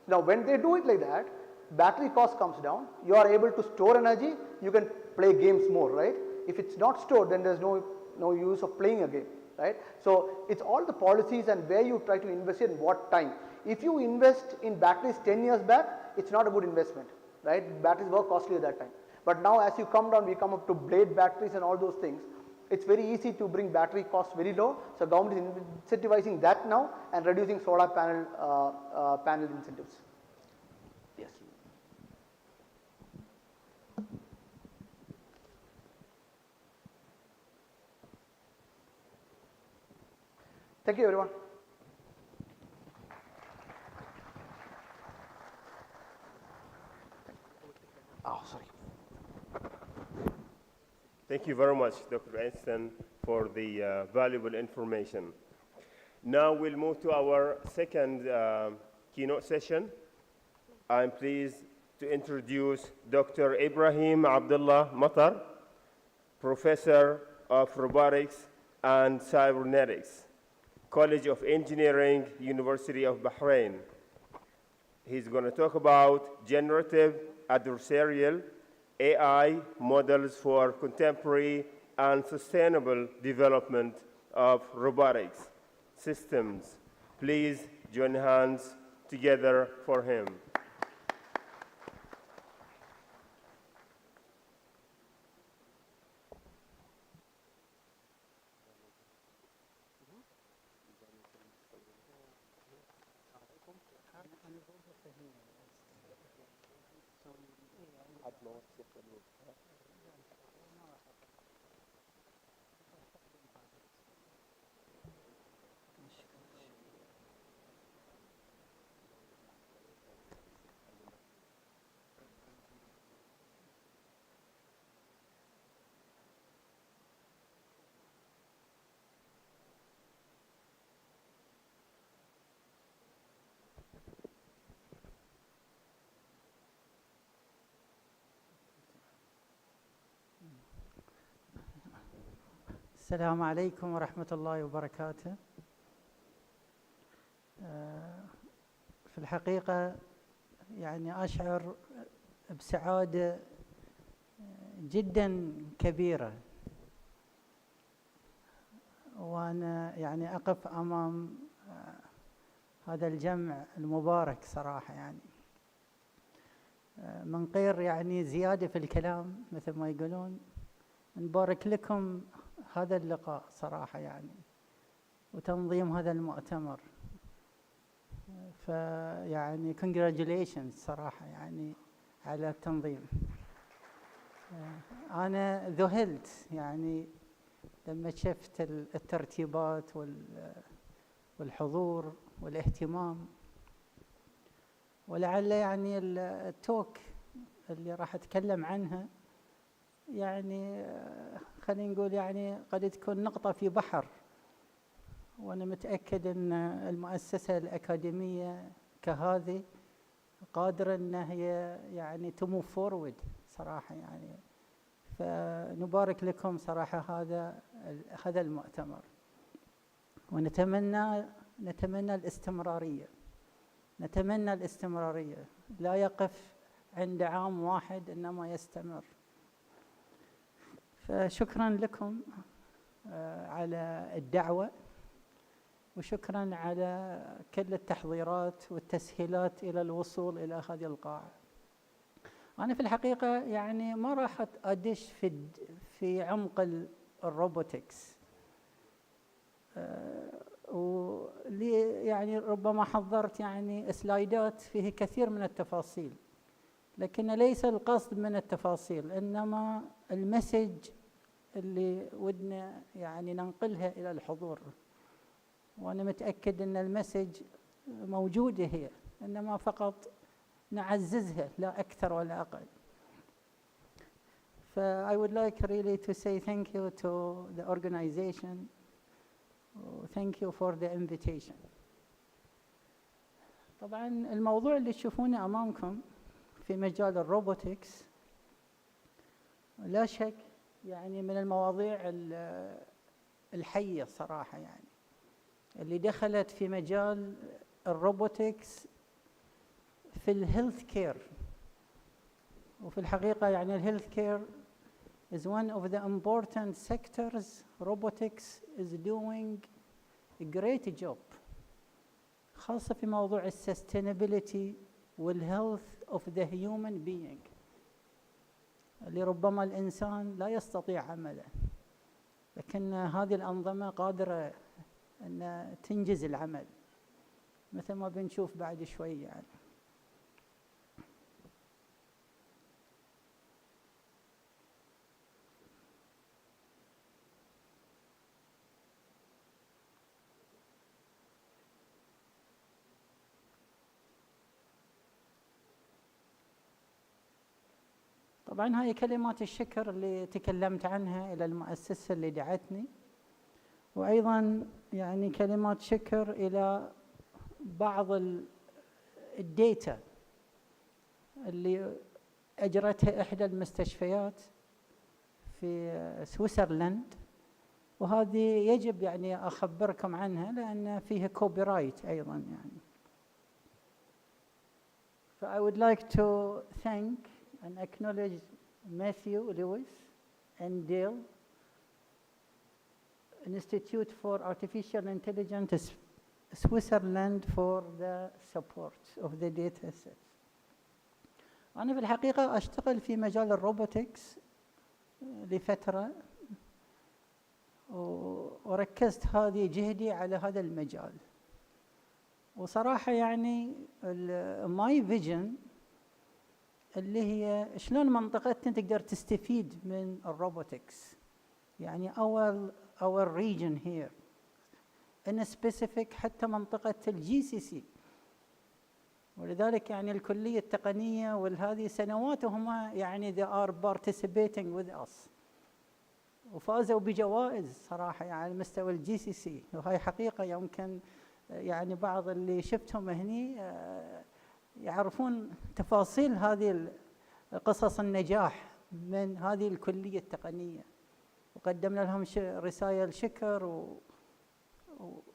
Now when they do it like that, battery cost comes down, you are able to store energy, you can play games more, right? If it's not stored, then there's no use of playing a game, right? So it's all the policies and where you try to invest in what time. If you invest in batteries 10 years back, it's not a good investment, right? Batteries were costly at that time. But now as you come down, we come up to blade batteries and all those things. It's very easy to bring battery costs very low. So government is incentivizing that now and reducing solar panel incentives. Yes. Thank you, everyone. Oh, sorry. Thank you very much, Dr. Einstein, for the valuable information. Now we'll move to our second keynote session. I'm pleased to introduce Dr. Ibrahim Abdullah Matar, Professor of Robotics and Cybernetics, College of Engineering, University of Bahrain. He's going to talk about generative adversarial AI models for contemporary and sustainable development of robotics systems. Please join hands together for him. السلام عليكم ورحمة الله وبركاته. في الحقيقة يعني أشعر بسعادة جدا كبيرة وأنا يعني أقف أمام هذا الجمع المبارك صراحة. يعني من غير يعني زيادة في الكلام مثل ما يقولون، نبارك لكم هذا اللقاء صراحة يعني وتنظيم هذا المؤتمر. فيعني congratulations صراحة يعني على التنظيم. أنا ذهلت يعني لما شفت الترتيبات والحضور والاهتمام، ولعل يعني التوك اللي راح أتكلم عنها يعني خلينا نقول يعني قد تكون نقطة في بحر، وأنا متأكد أن المؤسسة الأكاديمية كهذه قادرة أن هي يعني to move forward صراحة يعني. فنبارك لكم صراحة هذا المؤتمر، ونتمنى الاستمرارية. نتمنى الاستمرارية، لا يقف عند عام واحد إنما يستمر. فشكرا لكم على الدعوة، وشكرا على كل التحضيرات والتسهيلات إلى الوصول إلى هذه القاعة. أنا في الحقيقة يعني ما راح أدش في عمق الروبوتكس، يعني ربما حضرت يعني سلايدات فيه كثير من التفاصيل، لكن ليس القصد من التفاصيل، إنما المسج اللي ودنا يعني ننقلها إلى الحضور. وأنا متأكد أن المسج موجودة هي، إنما فقط نعززها لا أكثر ولا أقل. I would like really to say thank you to the organization. Thank you for the invitation. طبعا الموضوع اللي تشوفونه أمامكم في مجال الروبوتكس لا شك يعني من المواضيع الحية صراحة، يعني اللي دخلت في مجال الروبوتكس في الهيلث كير. وفي الحقيقة يعني الهيلث كير is one of the important sectors. Robotics is doing a great job، خاصة في موضوع الsustainability والhealth of the human being اللي ربما الإنسان لا يستطيع عمله، لكن هذه الأنظمة قادرة أن تنجز العمل مثل ما بنشوف بعد شوي يعني. طبعا هاي كلمات الشكر اللي تكلمت عنها إلى المؤسسة اللي دعتني، وأيضا يعني كلمات شكر إلى بعض الديتا اللي أجرتها إحدى المستشفيات في سويسرلاند، وهذه يجب يعني أخبركم عنها لأن فيها كوبي رايت أيضا يعني. So I would like to thank and acknowledge Matthew Lewis and Dale Institute for Artificial Intelligence Switzerland for the support of the data sets. أنا في الحقيقة أشتغل في مجال الروبوتكس لفترة، وركزت هذه جهدي على هذا المجال. وصراحة يعني ماي فيجن اللي هي شلون منطقتنا تقدر تستفيد من الروبوتكس، يعني our region here in specific حتى منطقة الGCC. ولذلك يعني الكلية التقنية والهذه سنوات وهم يعني they are participating with us، وفازوا بجوائز صراحة يعني على مستوى الGCC، وهي حقيقة يمكن يعني بعض اللي شفتهم هني يعرفون تفاصيل هذه قصص النجاح من هذه الكلية التقنية، وقدمنا لهم رسائل شكر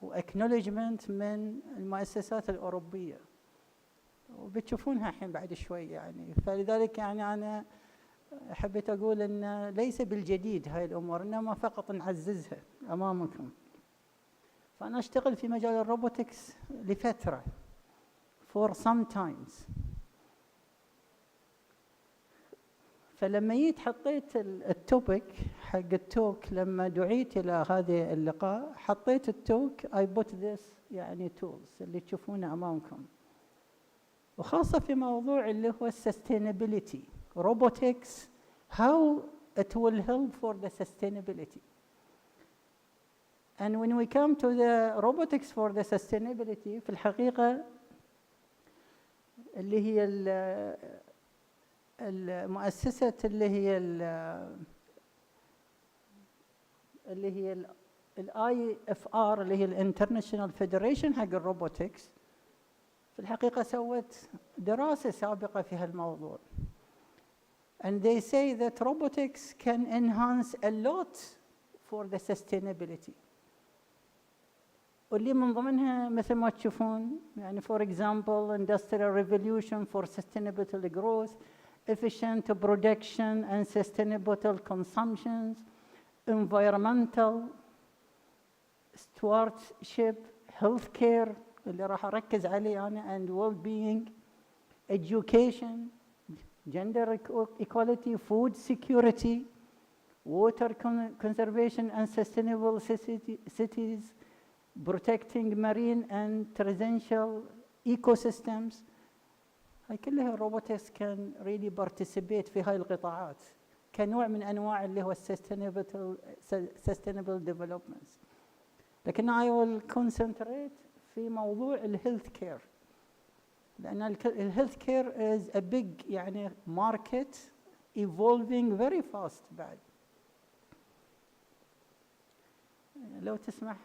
واكنولجمنت من المؤسسات الأوروبية، وبتشوفونها الحين بعد شوي يعني. فلذلك يعني أنا حبيت أقول أن ليس بالجديد هاي الأمور، إنما فقط نعززها أمامكم. فأنا أشتغل في مجال الروبوتكس لفترة for some times. فلما جيت حطيت التوبيك حق التوك، لما دعيت إلى هذا اللقاء حطيت التوك I put this يعني tools اللي تشوفونه أمامكم، وخاصة في موضوع اللي هو sustainability robotics how it will help for the sustainability. And when we come to the robotics for the sustainability في الحقيقة اللي هي المؤسسة اللي هي ال IFR اللي هي الانترناشونال فيدريشن حق الروبوتكس، في الحقيقة سوت دراسة سابقة في هالموضوع. And they say that robotics can enhance a lot for the sustainability. واللي من ضمنها مثل ما تشوفون يعني for example industrial revolution for sustainable growth, efficient production and sustainable consumptions, environmental stewardship, healthcare اللي راح أركز عليه أنا and well-being, education, gender equality, food security, water conservation and sustainable cities, protecting marine and terrestrial ecosystems. هاي كلها الروبوتكس كان really participate في هاي القطاعات كنوع من أنواع اللي هو sustainable developments. لكن I will concentrate في موضوع الهيلث كير، لأن الهيلث كير is a big يعني market evolving very fast بعد. لو تسمح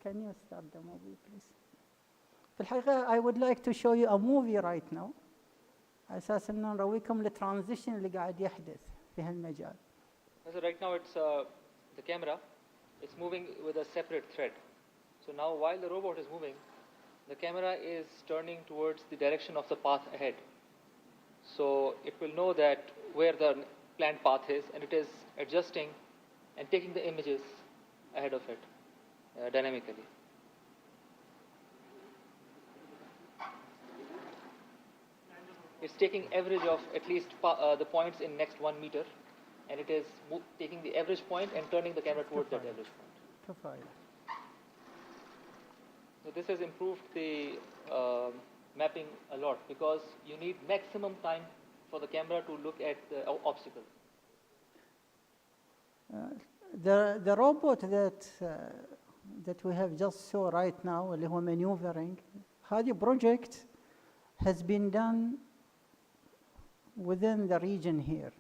can you start the movie please. في الحقيقة I would like to show you a movie right now على أساس إنه نرويكم الترانزيشن اللي قاعد يحدث في هالمجال. So right now it's the camera, it's moving with a separate thread. So now while the robot is moving, the camera is turning towards the direction of the path ahead. So it will know that where the planned path is, and it is adjusting and taking the images ahead of it dynamically. It's taking average of at least the points in next 1 meter, and it is taking the average point and turning the camera towards that average point. So this has improved the mapping a lot because you need maximum time for the camera to look at the obstacle. The robot that we have just saw right now اللي هو maneuvering هذه project has been done within the region here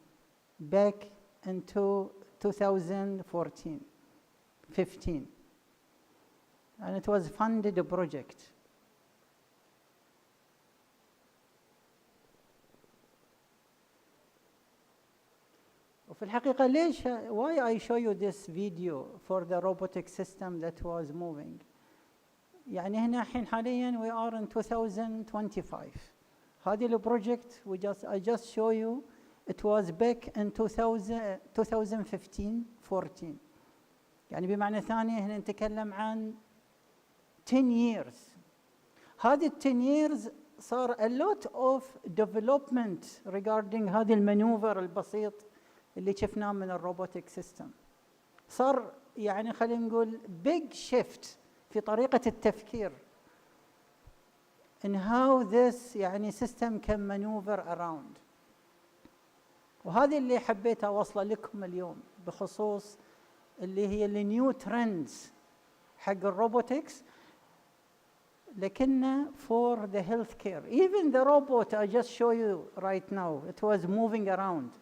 back into 2014-15. and it was funded project. وفي الحقيقة ليش why I show you this video for the robotic system that was moving. يعني هنا الحين حاليا we are in 2025. هذه البروجكت I just show you it was back in 2015-14. يعني بمعنى ثاني هنا نتكلم عن 10 years. هذه 10 years صار a lot of development regarding هذه المانوفر البسيط اللي شفناه من الروبوتيك سيستم. صار يعني خلينا نقول big shift في طريقة التفكير in how this يعني system can maneuver around. وهذه اللي حبيت أوصله لكم اليوم بخصوص اللي هي النيو ترندز حق الروبوتكس، لكن for the healthcare. Even the robot I just show you right now, it was moving around.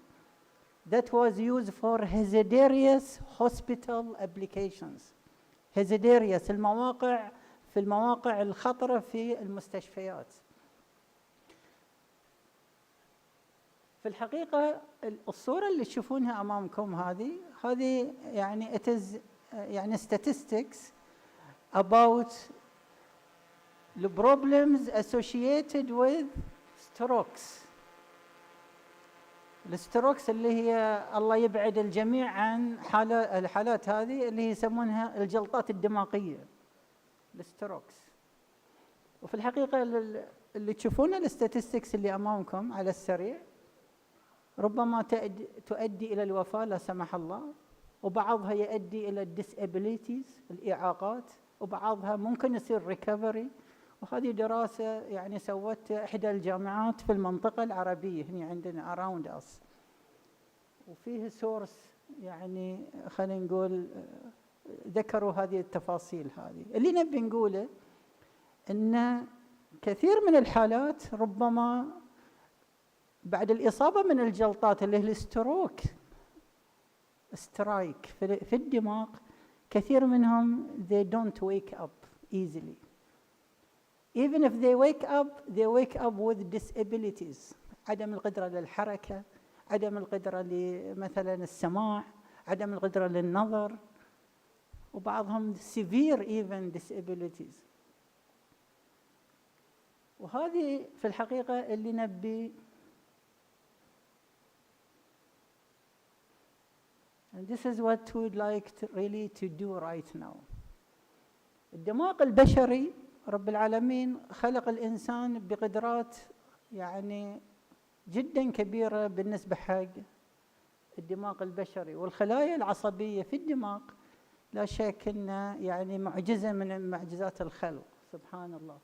That was used for hazardous hospital applications. hazardous المواقع في المواقع الخطرة في المستشفيات. في الحقيقة الصورة اللي تشوفونها أمامكم هذه يعني it is يعني statistics about the problems associated with strokes. الستروكس اللي هي الله يبعد الجميع عن الحالات هذه اللي يسمونها الجلطات الدماغية، الستروكس. وفي الحقيقة اللي تشوفونه الستاتستكس اللي أمامكم على السريع ربما تؤدي إلى الوفاة لا سمح الله، وبعضها يؤدي إلى الديسابيليتيز الإعاقات، وبعضها ممكن يصير ريكفري. وهذه دراسة يعني سوتها إحدى الجامعات في المنطقة العربية هنا عندنا around us، وفيه سورس يعني خلينا نقول ذكروا هذه التفاصيل. هذه اللي نبي نقوله إن كثير من الحالات ربما بعد الإصابة من الجلطات اللي هي الستروك سترايك في الدماغ، كثير منهم they don't wake up easily. Even if they wake up with disabilities. عدم القدرة للحركة، عدم القدرة لمثلا السماع، عدم القدرة للنظر، وبعضهم severe even disabilities. وهذه في الحقيقة اللي نبي and this is what we'd like really to do right now. الدماغ البشري رب العالمين خلق الإنسان بقدرات يعني جدا كبيرة بالنسبة حق الدماغ البشري، والخلايا العصبية في الدماغ لا شك أنها يعني معجزة من معجزات الخلق سبحان الله.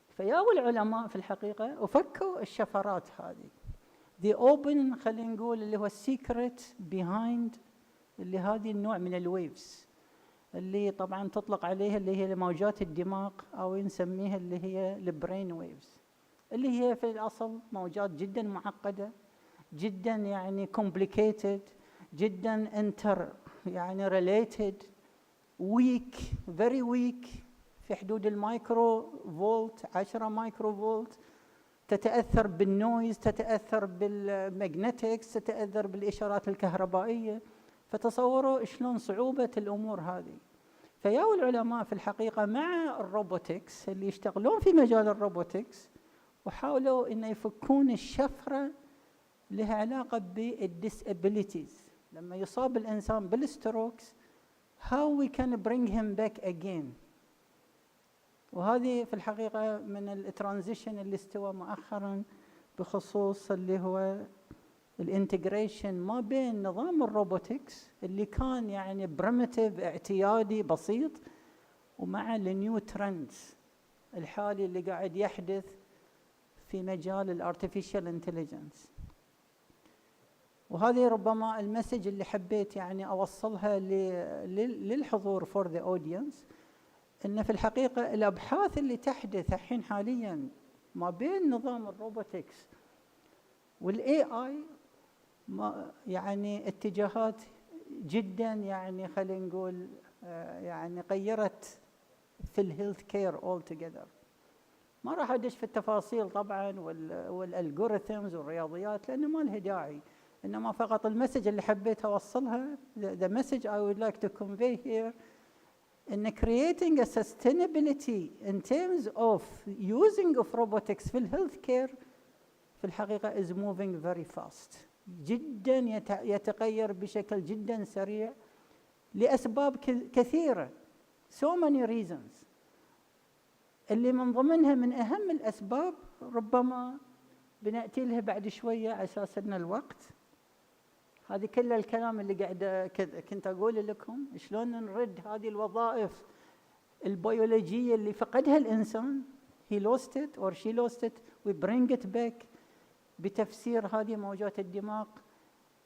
فياو العلماء في الحقيقة وفكوا الشفرات هذه the open خلينا نقول اللي هو secret behind اللي هذه النوع من الويفز اللي طبعا تطلق عليها اللي هي موجات الدماغ أو نسميها اللي هي البرين ويفز، اللي هي في الأصل موجات جدا معقدة جدا يعني complicated جدا يعني related weak very weak في حدود المايكرو فولت 10 مايكرو فولت، تتأثر بالنويز، تتأثر بالماغنتكس، تتأثر بالإشارات الكهربائية. فتصوروا شلون صعوبة الأمور هذه. فياو العلماء في الحقيقة مع الروبوتكس اللي يشتغلون في مجال الروبوتكس وحاولوا إن يفكون الشفرة لها علاقة بالديسابيليتيز. لما يصاب الإنسان بالستروكس how we can bring him back again. وهذه في الحقيقة من الترانزيشن اللي استوى مؤخرا بخصوص اللي هو الانتجريشن ما بين نظام الروبوتكس اللي كان يعني بريمتيف اعتيادي بسيط ومع النيو ترندز الحالي اللي قاعد يحدث في مجال الارتفيشال انتليجنس. وهذه ربما المسج اللي حبيت يعني اوصلها للحضور فور ذا اودينس، ان في الحقيقه الابحاث اللي تحدث الحين حاليا ما بين نظام الروبوتكس والاي اي يعني اتجاهات جدا يعني خلينا نقول يعني غيرت في الهيلث كير اول توجذر. ما راح ادش في التفاصيل طبعا والالجوريثمز والرياضيات لانه ما لها داعي، انما فقط المسج اللي حبيت اوصلها. The message I would like to convey here in creating a sustainability in terms of using of robotics في الهيلث كير في الحقيقة is moving very fast. جدا يتغير بشكل جدا سريع لأسباب كثيرة. So many reasons. اللي من ضمنها من أهم الأسباب ربما بنأتي لها بعد شوية على أساس أن الوقت. هذه كل الكلام اللي قاعد كنت أقول لكم شلون نرد هذه الوظائف البيولوجية اللي فقدها الإنسان. He lost it or she lost it. We bring it back بتفسير هذه موجات الدماغ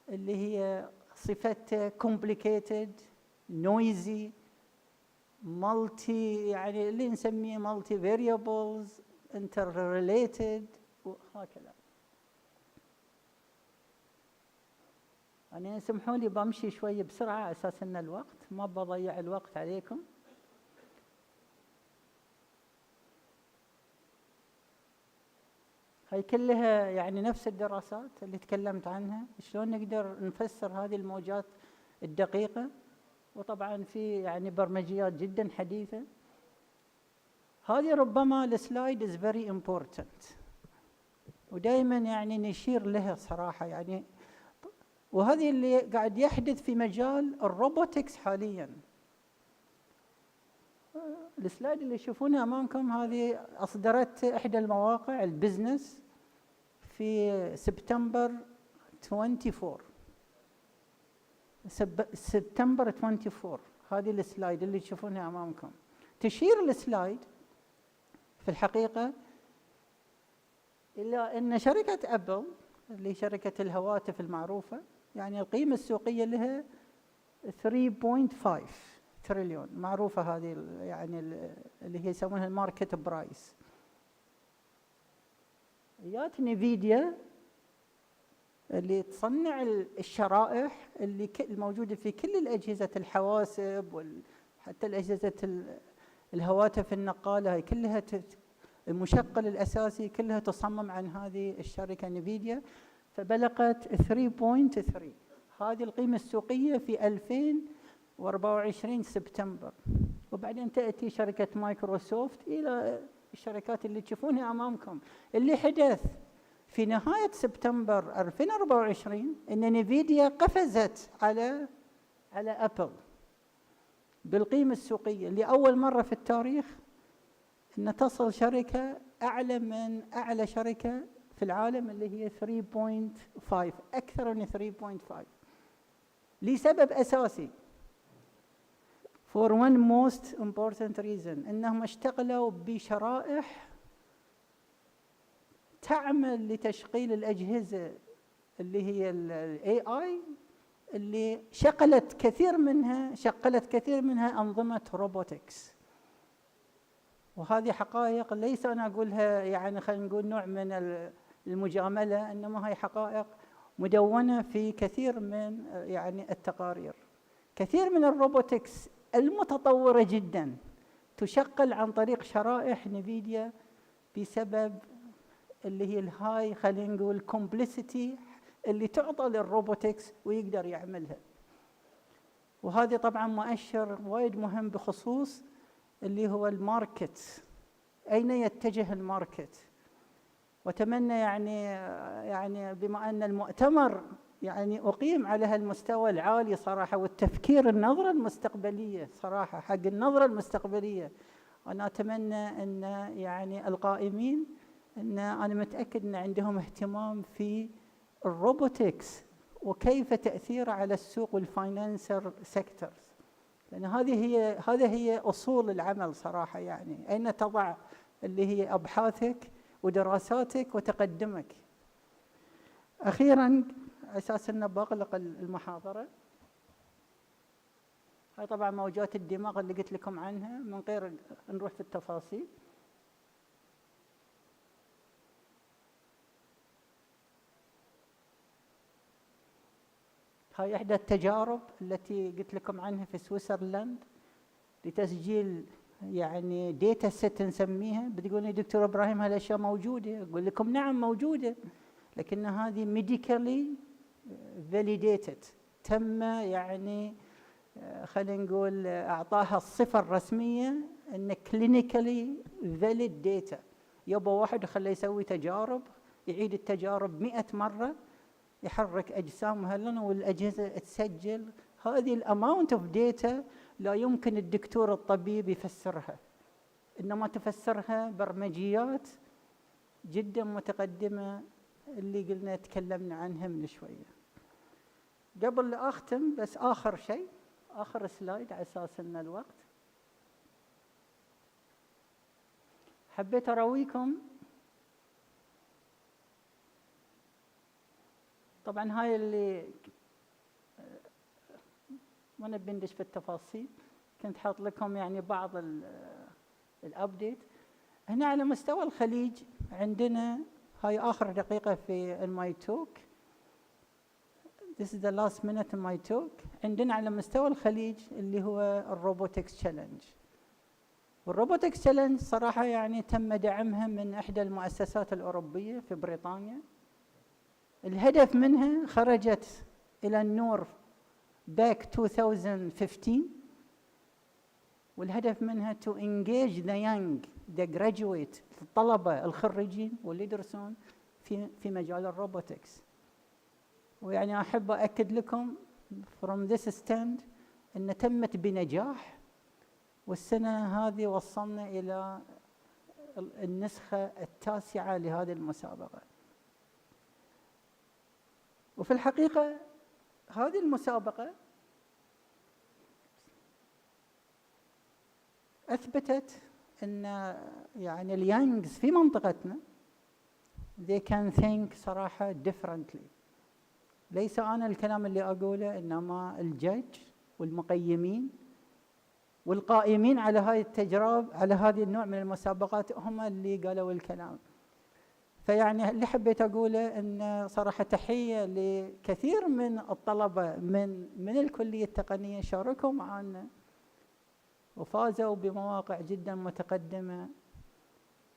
اللي هي صفتها complicated, noisy, multi يعني اللي نسميه multi variables, interrelated وهكذا. أنا سمحوا لي بمشي شوي بسرعة على أساس أن الوقت ما بضيع الوقت عليكم. هاي كلها يعني نفس الدراسات اللي تكلمت عنها، شلون نقدر نفسر هذه الموجات الدقيقة، وطبعا في يعني برمجيات جدا حديثة. هذه ربما السلايد is very important ودائما يعني نشير لها صراحة يعني، وهذه اللي قاعد يحدث في مجال الروبوتكس حاليا. السلايد اللي تشوفونها امامكم هذه اصدرت احدى المواقع البزنس في سبتمبر 24. سبتمبر 24 هذه السلايد اللي تشوفونها امامكم. تشير السلايد في الحقيقه الى ان شركه ابل اللي شركه الهواتف المعروفه يعني القيمه السوقيه لها 3.5 تريليون، معروفة هذه يعني اللي هي يسمونها الماركت برايس. جات نيفيديا اللي تصنع الشرائح اللي الموجودة في كل الأجهزة الحواسب وحتى الأجهزة الهواتف النقالة، هي كلها المشغل الأساسي كلها تصمم عن هذه الشركة نيفيديا، فبلغت 3.3. هذه القيمة السوقية في 2024 سبتمبر. وبعدين تأتي شركة مايكروسوفت إلى الشركات اللي تشوفونها أمامكم. اللي حدث في نهاية سبتمبر 2024 إن نيفيديا قفزت على أبل بالقيمة السوقية لأول مرة في التاريخ، إن تصل شركة أعلى من أعلى شركة في العالم اللي هي 3.5، أكثر من 3.5، لسبب أساسي. For one most important reason، إنهم اشتغلوا بشرائح تعمل لتشغيل الأجهزة اللي هي ال AI اللي شغلت كثير منها أنظمة روبوتكس. وهذه حقائق ليس أنا أقولها يعني خلينا نقول نوع من المجاملة، إنما هي حقائق مدونة في كثير من يعني التقارير. كثير من الروبوتكس المتطورة جدا تشغل عن طريق شرائح نيفيديا بسبب اللي هي الهاي خلينا نقول كومبلكسيتي اللي تعطى للروبوتكس ويقدر يعملها. وهذه طبعا مؤشر وايد مهم بخصوص اللي هو الماركت، أين يتجه الماركت. وأتمنى يعني بما أن المؤتمر يعني أقيم على هالمستوى العالي صراحة، والتفكير النظرة المستقبلية صراحة حق النظرة المستقبلية، أنا أتمنى أن يعني القائمين أن أنا متأكد أن عندهم اهتمام في الروبوتكس وكيف تأثيره على السوق والفاينانسر سيكتورز، لأن هذه هي أصول العمل صراحة. يعني أين تضع اللي هي أبحاثك ودراساتك وتقدمك. أخيراً أساس أن بغلق المحاضرة، هاي طبعاً موجات الدماغ اللي قلت لكم عنها من غير نروح في التفاصيل. هاي إحدى التجارب التي قلت لكم عنها في سويسرلاند، لتسجيل يعني ديتا سيت نسميها، بتقول لي دكتور ابراهيم هالاشياء موجوده، اقول لكم نعم موجوده، لكن هذه ميديكالي فاليديتد، تم يعني خلينا نقول اعطاها الصفه الرسميه ان كلينيكالي فاليد ديتا. يبا واحد خليه يسوي تجارب، يعيد التجارب 100 مره، يحرك اجسام هلنا والاجهزه تسجل. هذه الاماونت اوف ديتا لا يمكن الدكتور الطبيب يفسرها، انما تفسرها برمجيات جدا متقدمه اللي قلنا تكلمنا عنها من شويه. قبل لا اختم بس اخر شيء، اخر سلايد على اساس ان الوقت، حبيت اراويكم. طبعا هاي اللي ما نبي ندش في التفاصيل، كنت حاط لكم يعني بعض الابديت. هنا على مستوى الخليج عندنا، هاي اخر دقيقه في الماي توك، this is the last minute in my talk. عندنا على مستوى الخليج اللي هو الروبوتكس تشالنج. والروبوتكس تشالنج صراحه يعني تم دعمها من احدى المؤسسات الاوروبيه في بريطانيا. الهدف منها خرجت الى النور back 2015، والهدف منها to engage the young, the graduate، الطلبة الخريجين واللي يدرسون في مجال الروبوتكس. ويعني أحب أؤكد لكم from this stand أن تمت بنجاح، والسنة هذه وصلنا إلى النسخة التاسعة لهذه المسابقة. وفي الحقيقة هذه المسابقة أثبتت أن يعني اليانجز في منطقتنا they can think صراحة differently. ليس أنا الكلام اللي أقوله، إنما الجج والمقيمين والقائمين على هاي التجارب، على هذه النوع من المسابقات، هم اللي قالوا الكلام. فيعني اللي حبيت أقوله أن صراحة تحية لكثير من الطلبة من الكلية التقنية شاركوا معنا وفازوا بمواقع جدا متقدمة.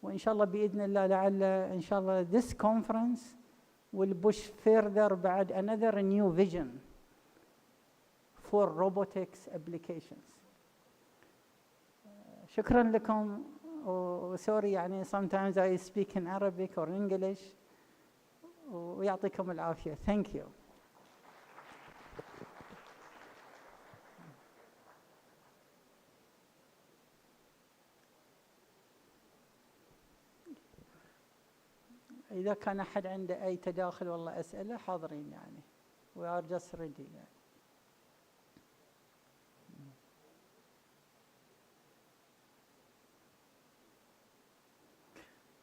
وإن شاء الله بإذن الله لعل إن شاء الله this conference will push further بعد another new vision for robotics applications. شكرا لكم. وسوري يعني sometimes I speak in Arabic or English. ويعطيكم العافية. Thank you. إذا كان أحد عنده أي تداخل والله أسئلة حاضرين يعني. We are just ready يعني.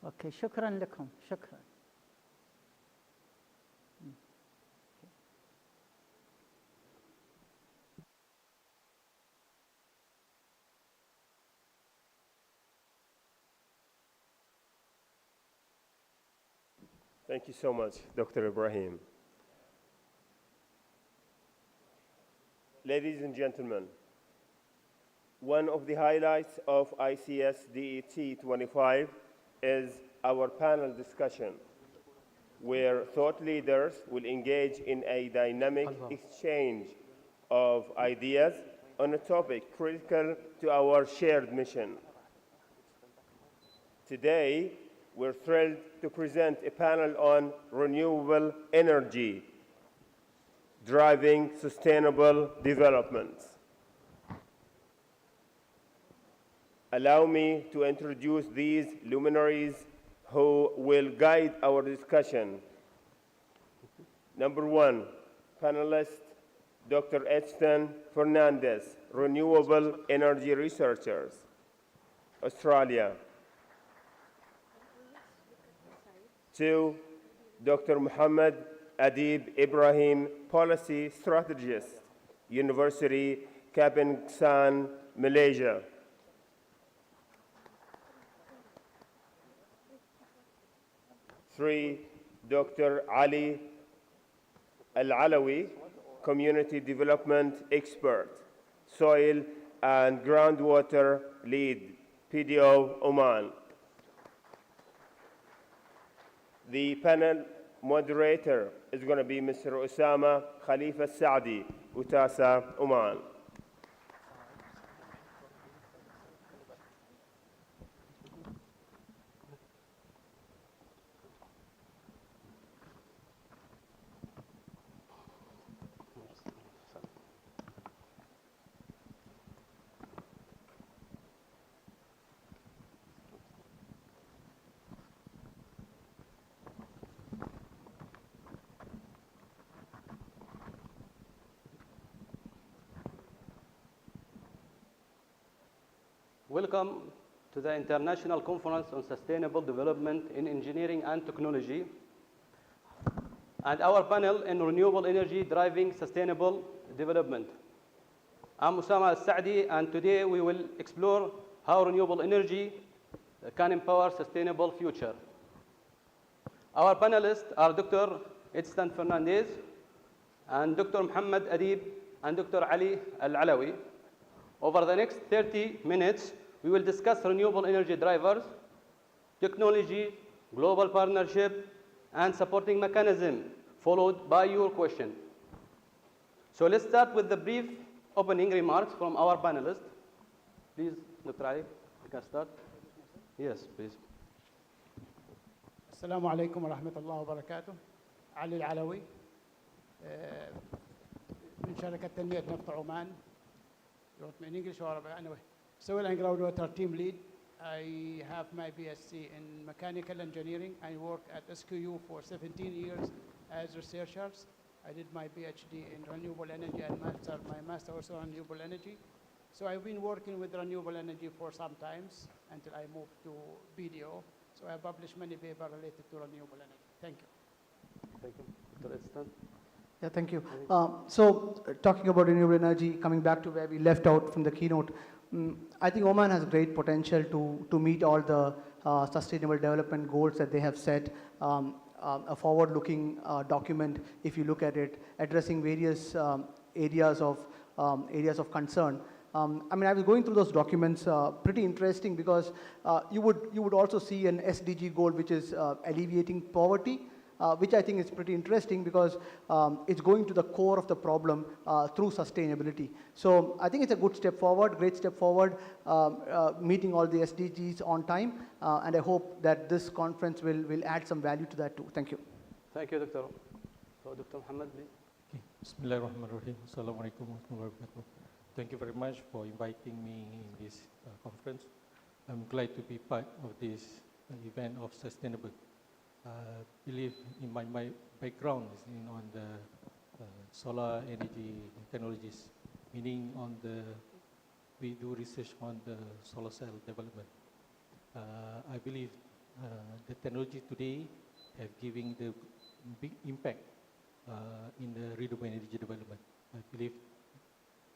أوكي، شكرا لكم. شكرا. Thank you so much, Dr. Ibrahim. Ladies and gentlemen, one of the highlights of ICSDET 25 is our panel discussion, where thought leaders will engage in a dynamic exchange of ideas on a topic critical to our shared mission. Today, we're thrilled to present a panel on renewable energy, driving sustainable development. Allow me to introduce these luminaries who will guide our discussion. Number one, panelist Dr. Edson Fernandez, Renewable Energy Researchers, Australia. Two, Dr. Muhammad Adib Ibrahim, Policy Strategist, University Kabangsaan, Malaysia. Three, Dr. Ali Al-Alawi, Community Development Expert, Soil and Groundwater Lead, PDO Oman. The panel moderator is going to be Mr. Osama Khalifa Saadi, UTASA, Oman. Welcome to the International Conference on Sustainable Development in Engineering and Technology and our panel in Renewable Energy Driving Sustainable Development. I'm Osama Al-Saadi, and today we will explore how renewable energy can empower sustainable future. Our panelists are Dr. Edson Fernandez and Dr. Muhammad Adib and Dr. Ali Al-Alawi. Over the next 30 minutes, we will discuss renewable energy drivers, technology, global partnership, and supporting mechanism, followed by your question. So let's start with the brief opening remarks from our panelists. Please, Dr. Ali, you can start. Yes, please. السلام عليكم ورحمة الله وبركاته. علي العلوي من شركة تنمية نفط عمان. You want me in English or anyway? Soil and groundwater team lead. I have my BSc in mechanical engineering. I work at SQU for 17 years as researchers. I did my PhD in renewable energy and my master also on renewable energy. So I've been working with renewable energy for some times until I moved to BDO. So I published many papers related to renewable energy. Thank you. Thank you. Dr. Edson. Yeah, thank you. Talking about renewable energy, coming back to where we left out from the keynote, I think Oman has great potential to meet all the sustainable development goals that they have set. A forward-looking document, if you look at it, addressing various areas of concern. I mean, I was going through those documents, pretty interesting because you would also see an SDG goal, which is alleviating poverty. Which I think is pretty interesting because it's going to the core of the problem through sustainability. So I think it's a good step forward, great step forward, meeting all the SDGs on time, and I hope that this conference will add some value to that too. Thank you. Thank you, Dr. So, Dr. Muhammad, please. Okay. Bismillahirrahmanirrahim. Assalamualaikum warahmatullahi wabarakatuh. Thank you very much for inviting me in this conference. I'm glad to be part of this event of sustainable. I believe in my background is on the solar energy technologies, meaning we do research on the solar cell development. I believe the technology today have given the big impact in the renewable energy development. I believe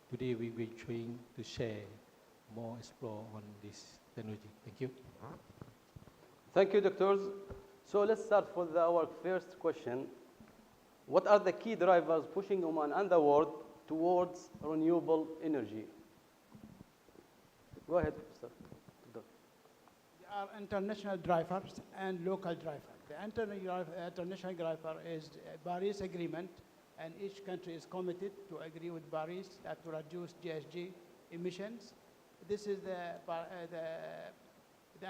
today we will trying to share more, explore on this technology. Thank you. Thank you, doctors. So let's start with our first question. What are the key drivers pushing Oman and the world towards renewable energy? Go ahead, sir. There are international drivers and local drivers. The international driver is Paris Agreement, and each country is committed to agree with Paris to reduce GHG emissions. This is the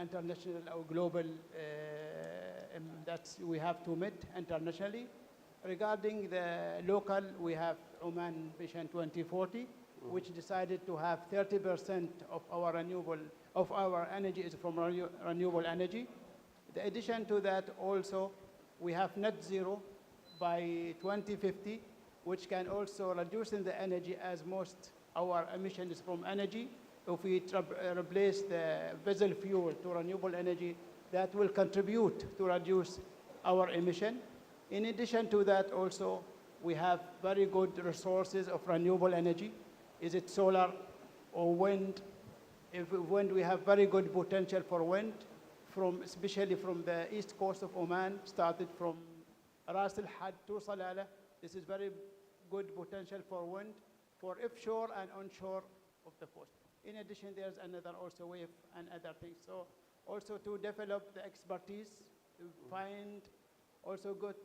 international or global that we have to meet internationally. Regarding the local, we have Oman Vision 2040, which decided to have 30% of our energy is from renewable energy. In addition to that, also we have net zero by 2050, which can also reduce in the energy as most our emission is from energy. If we replace the fossil fuel to renewable energy, that will contribute to reduce our emission. In addition to that, also, we have very good resources of renewable energy. Is it solar or wind? If wind, we have very good potential for wind, especially from the east coast of Oman, started from Ras Al Had to Salalah. This is very good potential for wind. For offshore and onshore, of the post. In addition, there's another also wave and other things. So also to develop the expertise, to find also got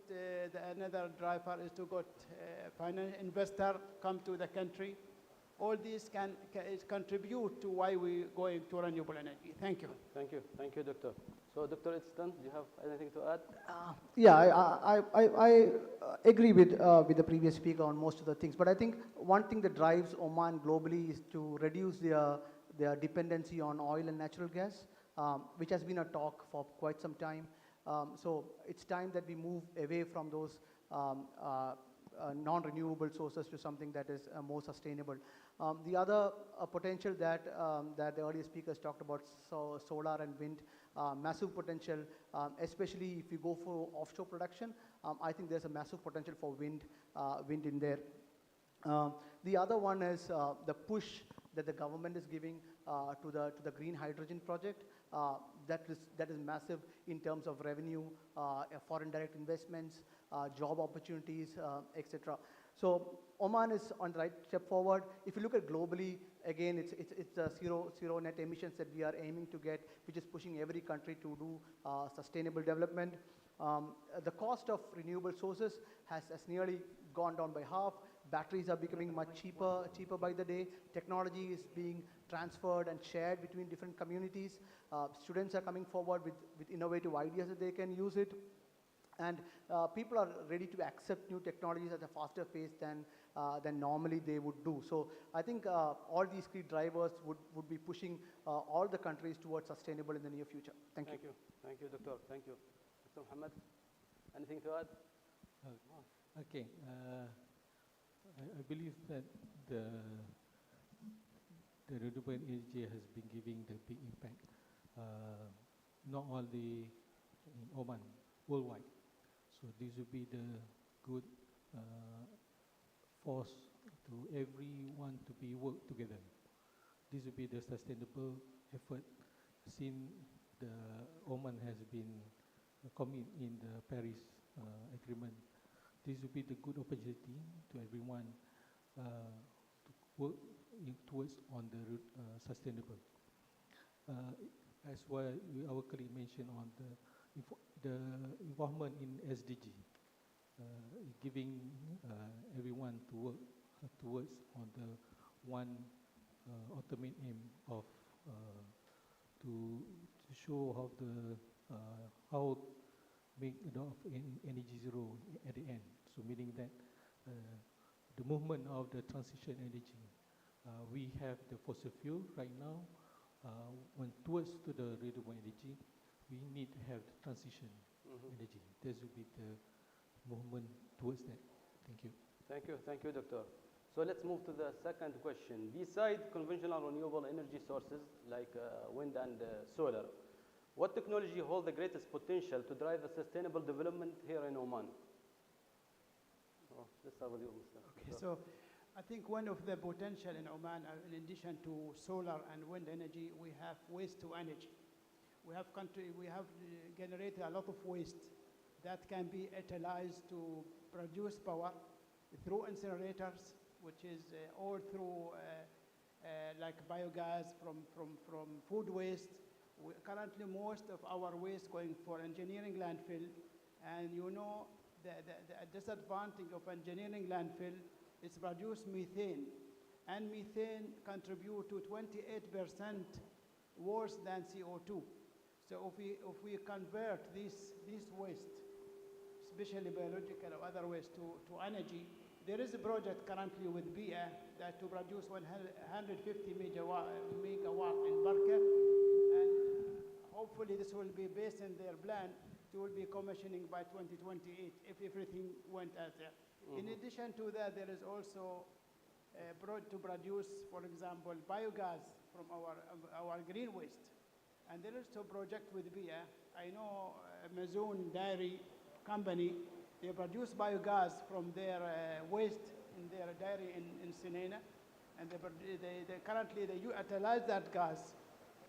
another driver is to get financial investor come to the country. All these can contribute to why we're going to renewable energy. Thank you. Thank you. Thank you, Doctor. So, Dr. Edston, do you have anything to add? Yeah, I agree with the previous speaker on most of the things, but I think one thing that drives Oman globally is to reduce their dependency on oil and natural gas, which has been a talk for quite some time. So it's time that we move away from those non-renewable sources to something that is more sustainable. The other potential that the earlier speakers talked about, solar and wind, massive potential, especially if you go for offshore production. I think there's a massive potential for wind in there. The other one is the push that the government is giving to the green hydrogen project. That is massive in terms of revenue, foreign direct investments, job opportunities, etc. So Oman is on the right step forward. If you look at globally, again, it's the zero net emissions that we are aiming to get, which is pushing every country to do sustainable development. The cost of renewable sources has nearly gone down by half. Batteries are becoming much cheaper by the day. Technology is being transferred and shared between different communities. Students are coming forward with innovative ideas that they can use it. And people are ready to accept new technologies at a faster pace than normally they would do. So I think all these key drivers would be pushing all the countries towards sustainable in the near future. Thank you. Thank you, Doctor. Thank you. Dr. Muhammad, anything to add? Okay. I believe that the renewable energy has been giving the big impact, not only in Oman, worldwide. So this will be the good force to everyone to be work together. This will be the sustainable effort since the Oman has been committed in the Paris Agreement. This will be the good opportunity to everyone to work towards on the sustainable. As well, our colleague mentioned on the involvement in SDG, giving everyone to work towards on the one ultimate aim of to show how make energy zero at the end. So meaning that the movement of the transition energy, we have the fossil fuel right now. When towards to the renewable energy, we need to have the transition energy. This will be the movement towards that. Thank you. Thank you, Doctor. So let's move to the second question. Besides conventional renewable energy sources like wind and solar, what technology holds the greatest potential to drive a sustainable development here in Oman? Let's start with you, Mr. Okay, so I think one of the potential in Oman, in addition to solar and wind energy, we have waste to energy. We have generated a lot of waste that can be utilized to produce power through incinerators, which is all through like biogas from food waste. Currently, most of our waste going for engineering landfill, and you know the disadvantage of engineering landfill is produce methane, and methane contribute to 28% worse than CO2. So if we convert this waste, especially biological or other waste, to energy, there is a project currently with BIA that to produce 150 megawatt in Barker, and hopefully this will be based on their plan. It will be commissioning by 2028 if everything went as there. In addition to that, there is also to produce, for example, biogas from our green waste. And there is a project with BIA. I know Mazoon Dairy Company, they produce biogas from their waste in their dairy in Sinena. And they currently utilize that gas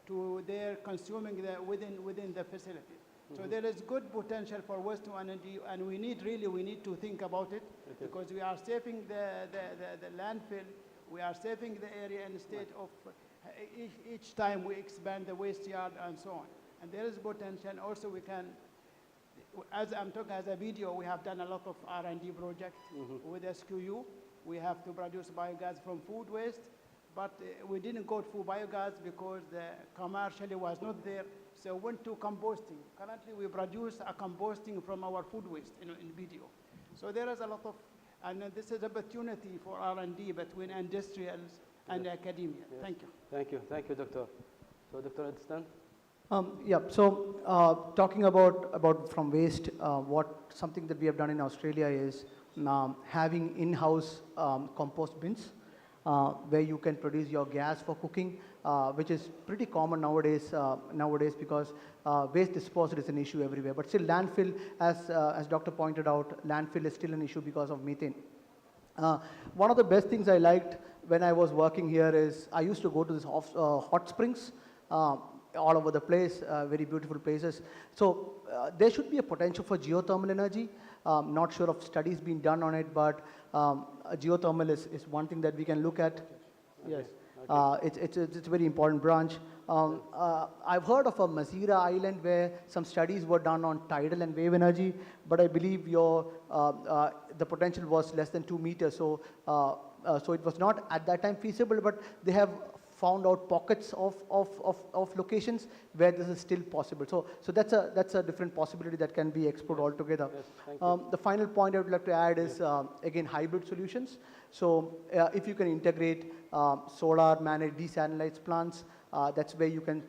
to their consuming within the facility. So there is good potential for waste to energy, and we need to think about it, because we are saving the landfill We are saving the area instead of each time we expand the waste yard and so on. And there is potential. Also, we can, as I'm talking as a video, we have done a lot of R&D projects with SQU. We have to produce biogas from food waste, but we didn't go for biogas because the commercially was not there. So went to composting. Currently, we produce a composting from our food waste in video. So there is a lot of, and this is opportunity for R&D between industrials and academia. Yes. Thank you. Thank you. Thank you, Doctor. So, Dr. Edson? Yeah, so talking about from waste, something that we have done in Australia is having in-house compost bins where you can produce your gas for cooking, which is pretty common nowadays because waste disposal is an issue everywhere. But still landfill, as Doctor pointed out, landfill is still an issue because of methane. One of the best things I liked when I was working here is I used to go to these hot springs all over the place, very beautiful places. So there should be a potential for geothermal energy. Not sure of studies being done on it, but geothermal is one thing that we can look at. Yes, it's a very important branch. I've heard of a Masira island where some studies were done on tidal and wave energy, but I believe the potential was less than 2 meters. So it was not at that time feasible, but they have found out pockets of locations where this is still possible. So that's a different possibility that can be explored altogether. Yes, thank you. The final point I would like to add is again hybrid solutions. So if you can integrate solar managed desalinized plants, that's where you can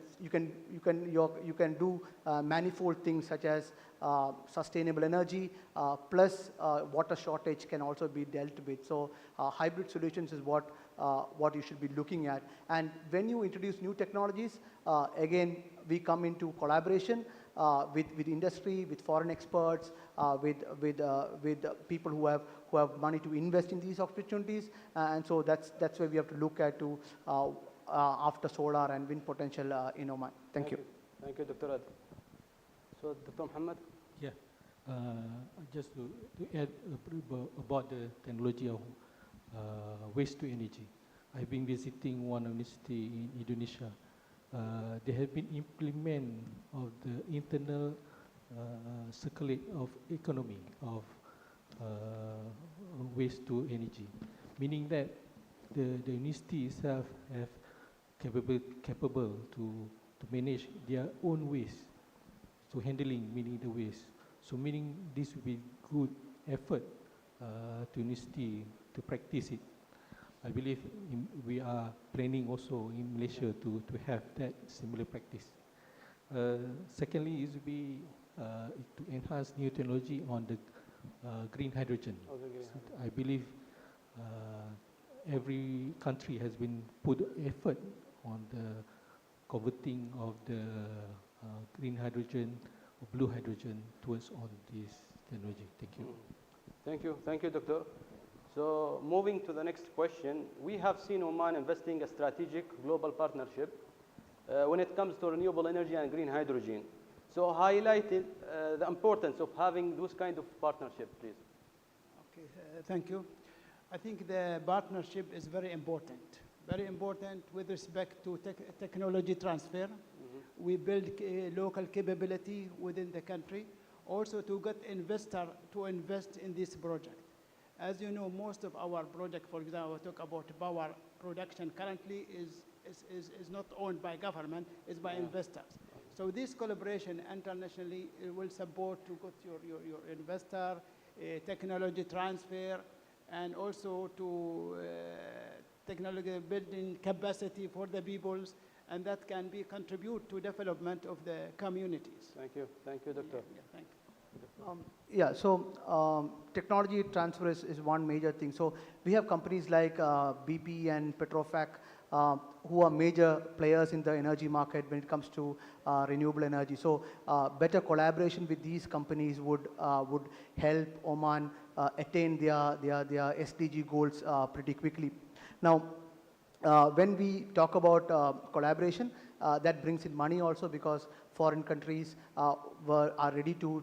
do manifold things such as sustainable energy plus water shortage can also be dealt with. So hybrid solutions is what you should be looking at. And when you introduce new technologies, again we come into collaboration with industry, with foreign experts, with people who have money to invest in these opportunities, and so that's where we have to look at to after solar and wind potential in Oman. Thank you. Thank you, Dr. Ad. So, Dr. Muhammad? Yeah, just to add about the technology of waste to energy. I've been visiting one university in Indonesia. They have been implement of the internal circulate of economy of waste to energy, meaning that the university itself have capable to manage their own waste, so handling meaning the waste. So meaning this will be good effort to university to practice it. I believe we are planning also in Malaysia to have that similar practice. Secondly, is to enhance new technology on the green hydrogen. So I believe every country has been put effort on the converting of the green hydrogen or blue hydrogen towards on this technology. Thank you. Thank you. Thank you, Doctor. So moving to the next question, we have seen Oman investing a strategic global partnership when it comes to renewable energy and green hydrogen. So highlighted the importance of having those kind of partnership, please. Okay, thank you. I think the partnership is very important with respect to technology transfer. We build local capability within the country, also to get investor to invest in this project. As you know, most of our project, for example, we talk about power production currently is not owned by government, it's by investors. So this collaboration internationally will support to get your investor, technology transfer, and also to technology building capacity for the peoples, and that can be contribute to development of the communities. Thank you, Doctor. Yeah, thank you. Yeah, so technology transfer is one major thing. So we have companies like BP and Petrofac who are major players in the energy market when it comes to renewable energy. So better collaboration with these companies would help Oman attain their SDG goals pretty quickly. Now, when we talk about collaboration, that brings in money also, because foreign countries are ready to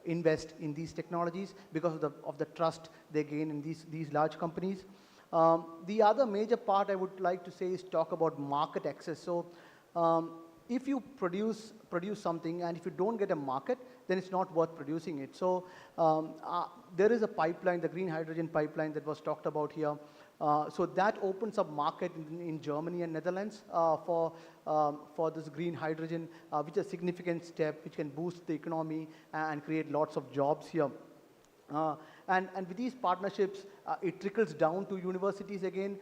invest in these technologies because of the trust they gain in these large companies. The other major part I would like to say is talk about market access. So if you produce something and if you don't get a market, then it's not worth producing it. So there is a pipeline, the green hydrogen pipeline that was talked about here. So that opens up market in Germany and Netherlands for this green hydrogen, which is a significant step which can boost the economy and create lots of jobs here. And with these partnerships, it trickles down to universities again.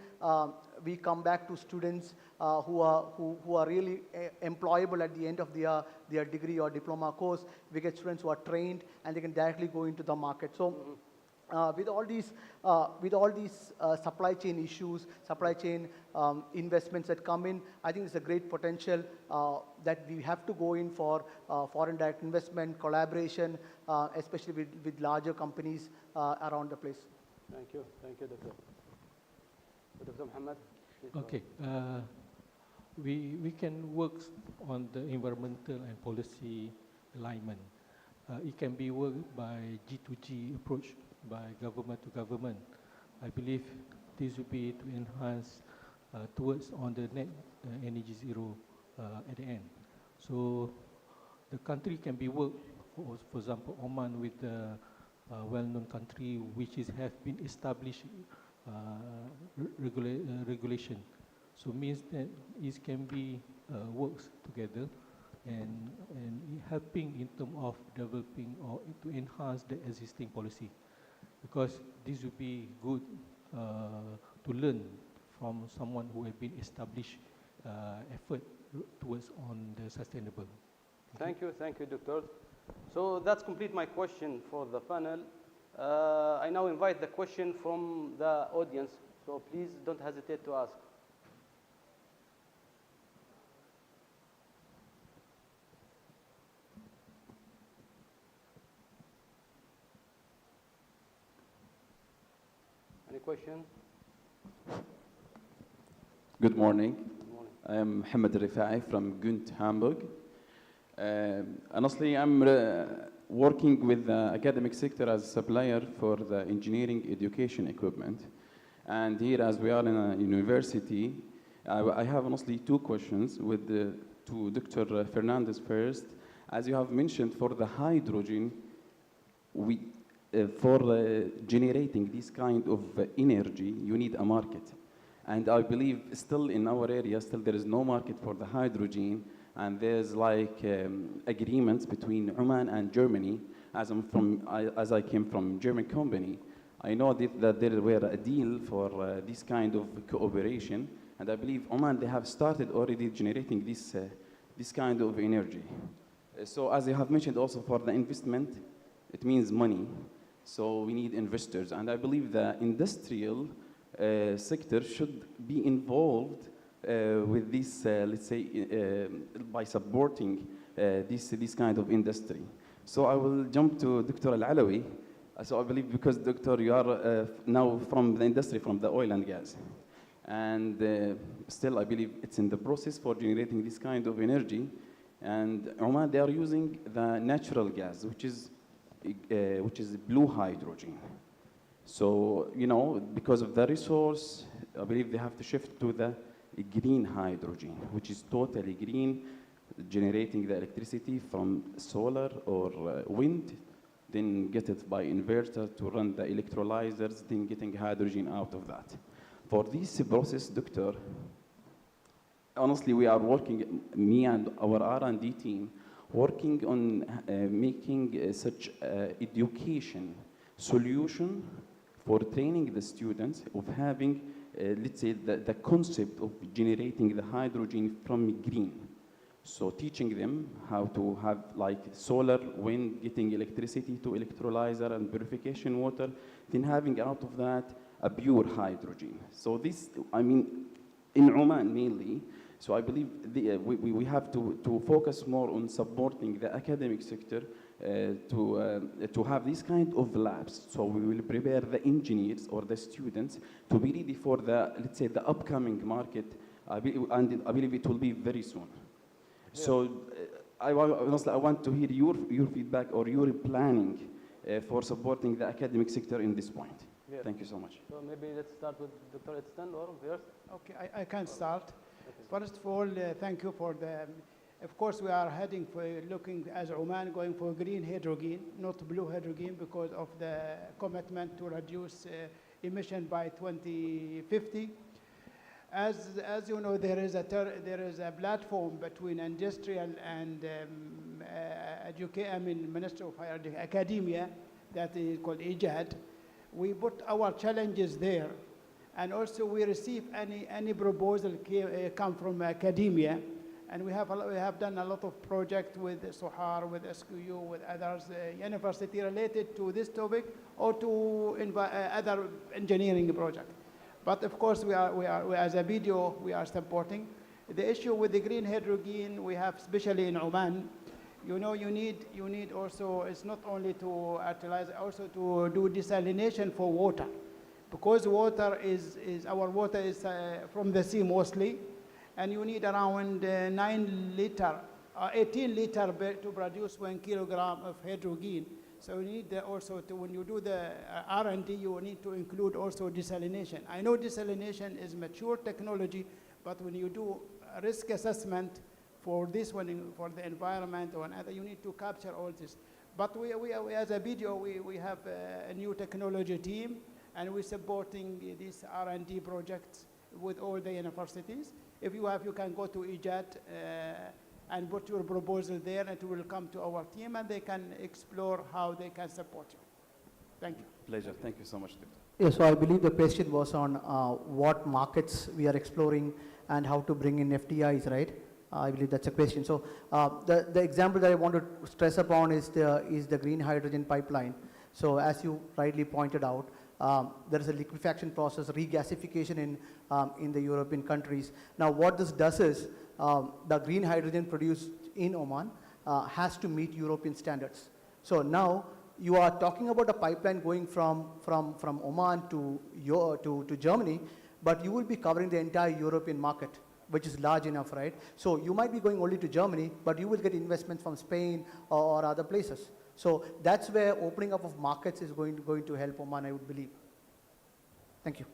We come back to students who are really employable at the end of their degree or diploma course. We get students who are trained and they can directly go into the market. So with all these supply chain issues, supply chain investments that come in, I think it's a great potential that we have to go in for foreign direct investment, collaboration, especially with larger companies around the place. Thank you, Dr. Dr. Muhammad. Okay, we can work on the environmental and policy alignment. It can be worked by G2G approach, by government to government. I believe this will be to enhance towards on the net energy zero at the end. So the country can be worked, for example, Oman with the well-known country which have been established regulation. So means that it can be works together and helping in terms of developing or to enhance the existing policy. Because this would be good to learn from someone who have been established effort towards on the sustainable. Thank you, Doctor. So that's complete my question for the panel. I now invite the question from the audience. So please don't hesitate to ask. Any question? Good morning. Good morning. I am Mohammed Rifai from Gunt, Hamburg. Honestly, I'm working with the academic sector as a supplier for the engineering education equipment. And here, as we are in a university, I have honestly two questions to Dr. Fernandez first. As you have mentioned, for the hydrogen, for generating this kind of energy, you need a market. And I believe still in our area, still there is no market for the hydrogen. And there's like agreements between Oman and Germany. As I came from German company, I know that there were a deal for this kind of cooperation. And I believe Oman, they have started already generating this kind of energy. So as you have mentioned also for the investment, it means money. So we need investors. And I believe the industrial sector should be involved with this, let's say, by supporting this kind of industry. So I will jump to Dr. Al-Alawi. So I believe because, Doctor, you are now from the industry, from the oil and gas. And still, I believe it's in the process for generating this kind of energy. And Oman, they are using the natural gas, which is blue hydrogen. So, you know, because of the resource, I believe they have to shift to the green hydrogen, which is totally green, generating the electricity from solar or wind, then get it by inverter to run the electrolyzers, then getting hydrogen out of that. For this process, Doctor, honestly, we are working, me and our R&D team, working on making such education solution for training the students of having, let's say, the concept of generating the hydrogen from green. So teaching them how to have like solar, wind, getting electricity to electrolyzer and purification water, then having out of that a pure hydrogen. So this, I mean, in Oman mainly, so I believe we have to focus more on supporting the academic sector to have this kind of labs. So we will prepare the engineers or the students to be ready for the, let's say, the upcoming market, and I believe it will be very soon. Yeah. So honestly, I want to hear your feedback or your planning for supporting the academic sector in this point. Yes. Thank you so much. So maybe let's start with Dr. Edstan or first. Okay, I can start. First of all, thank you for the, of course, we are heading for looking as Oman going for green hydrogen, not blue hydrogen, because of the commitment to reduce emission by 2050. As you know, there is a platform between industrial and Minister of Higher Education, academia, that is called ICSDET. We put our challenges there, and also we receive any proposal come from academia, and we have done a lot of projects with Sohar, with SQU, with others university related to this topic or to other engineering projects. But of course, we as a video, we are supporting. The issue with the green hydrogen we have, especially in Oman, you know, you need also, it's not only to utilize, also to do desalination for water. Because water our water is from the sea mostly, and you need around 9 liter, 18 liter to produce 1 kilogram of hydrogen. So you need also to, when you do the R&D, you need to include also desalination. I know desalination is mature technology, but when you do a risk assessment for this one, for the environment or another, you need to capture all this. But we as a video, we have a new technology team, and we're supporting these R&D projects with all the universities. If you have, you can go to ICSDET and put your proposal there, and it will come to our team, and they can explore how they can support you. Thank you. Pleasure. Thank you so much, Doctor. Yeah, so I believe the question was on what markets we are exploring and how to bring in FDIs, right? I believe that's a question. So the example that I want to stress upon is the green hydrogen pipeline. So as you rightly pointed out, there is a liquefaction process, regasification in the European countries. Now what this does is, the green hydrogen produced in Oman has to meet European standards. So now you are talking about a pipeline going from Oman to Germany, but you will be covering the entire European market, which is large enough, right? So you might be going only to Germany, but you will get investments from Spain or other places. So that's where opening up of markets is going to help Oman, I would believe. Thank you.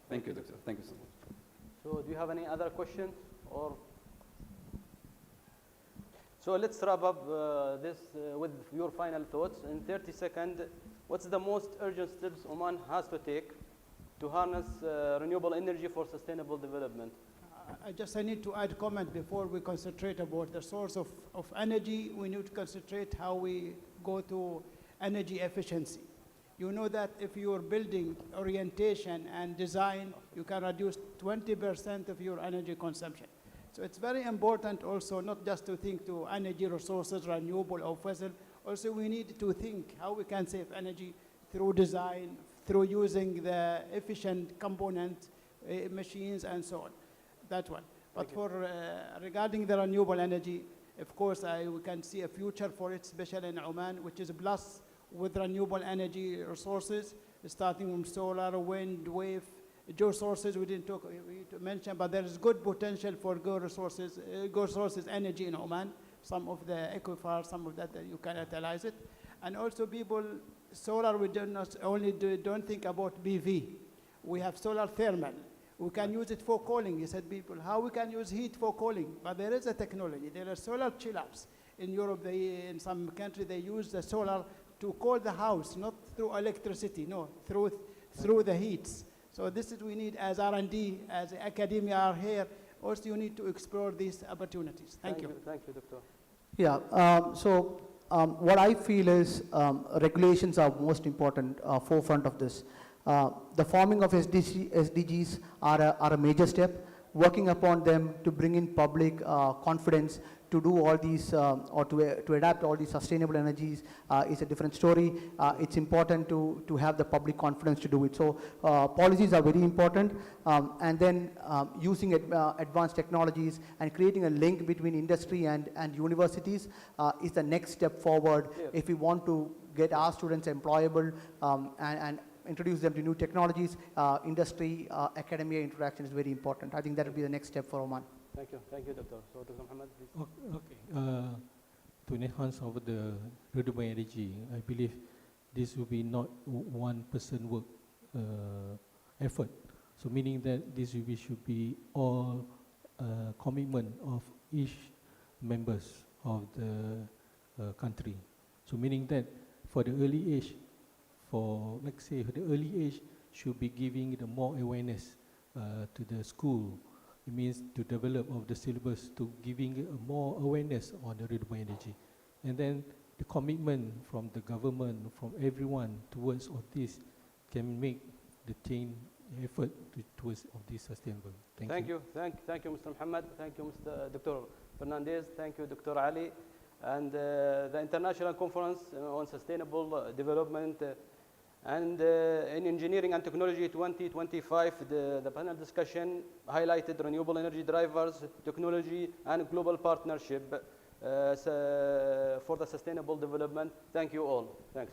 Thank you, Doctor. Thank you so much. So do you have any other questions? Or so let's wrap up this with your final thoughts. In 30 seconds, what's the most urgent steps Oman has to take to harness renewable energy for sustainable development? I need to add comment before we concentrate about the source of energy. We need to concentrate how we go to energy efficiency. You know that if you are building orientation and design, you can reduce 20% of your energy consumption. So it's very important also not just to think to energy resources, renewable or fossil. Also we need to think how we can save energy through design, through using the efficient component, machines and so on. That one. But for regarding the renewable energy, of course, we can see a future for it, especially in Oman, which is a plus with renewable energy resources, starting from solar, wind, wave, geosources we didn't mention, but there is good potential for geosources energy in Oman. Some of the aquifers, some of that you can utilize it. And also people, solar, we do not only don't think about PV. We have solar thermal. We can use it for cooling. You said people, how we can use heat for cooling? But there is a technology. There are solar chill-ups. In Europe, in some countries, they use the solar to cool the house, not through electricity, no, through the heats. So this is we need as R&D, as academia are here. Also, you need to explore these opportunities. Thank you. Thank you, Doctor. Yeah, what I feel is regulations are most important forefront of this. The forming of SDGs are a major step. Working upon them to bring in public confidence to do all these or to adapt all these sustainable energies is a different story. It's important to have the public confidence to do it. So policies are very important, and then using advanced technologies and creating a link between industry and universities is the next step forward if we want to get our students employable and introduce them to new technologies. Industry, academia interaction is very important. I think that will be the next step for Oman. Thank you, Doctor. So, Dr. Muhammad, please. Okay. to enhance of the renewable energy. I believe this will be not one person work effort. So meaning that this will be, should be all commitment of each members of the country. So meaning that for the early age, for let's say the early age should be giving the more awareness to the school. It means to develop of the syllabus to giving more awareness on the renewable energy. And then the commitment from the government, from everyone towards of this can make the team effort towards of this sustainable. Thank you. Thank you, Mr. Muhammad. Thank you, Mr. Dr. Fernandez. Thank you, Dr. Ali. And the International Conference on Sustainable Development and in Engineering and Technology 2025, the panel discussion highlighted renewable energy drivers, technology, and global partnership for the sustainable development. Thank you all. Thanks.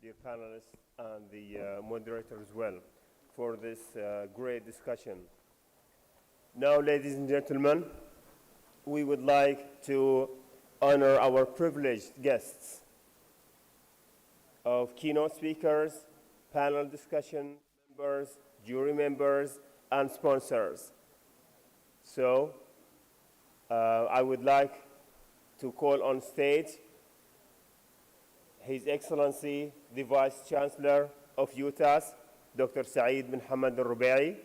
Dear panelists and the moderator as well, for this great discussion. Now, ladies and gentlemen, we would like to honor our privileged guests of keynote speakers, panel discussion members, jury members, and sponsors. So, I would like to call on stage His Excellency, the Vice Chancellor of UTAS, Dr. Saeed bin Hamad al-Rubai,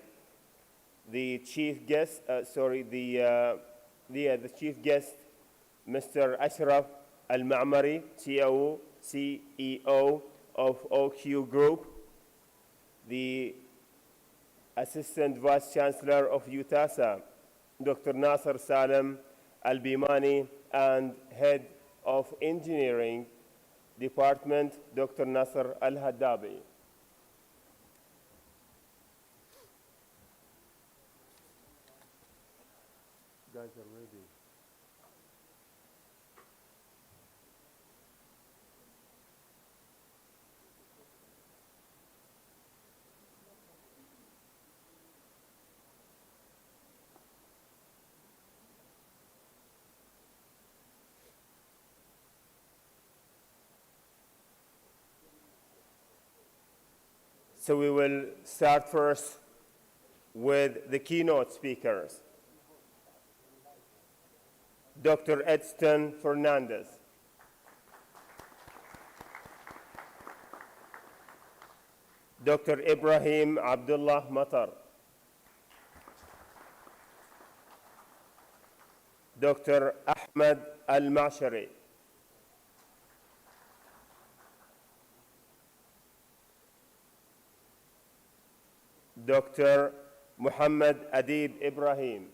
the chief guest, the chief guest, Mr. Ashraf al-Ma'mari, CEO of OQ Group, the Assistant Vice Chancellor of UTASA, Dr. Nasser Salem al-Bimani, and Head of Engineering Department, Dr. Nasser al-Haddabi. Guys are ready. So we will start first with the keynote speakers. Dr. Edson Fernandez. Dr. Ibrahim Abdullah Matar. Dr. Ahmed Al-Mashari. Dr. Muhammad Adib Ibrahim.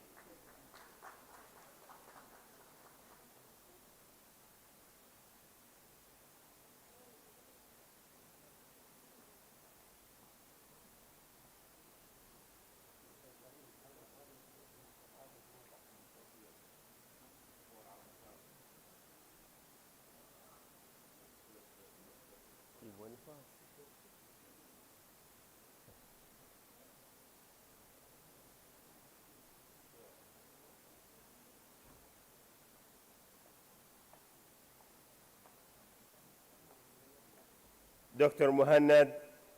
Dr. Muhannad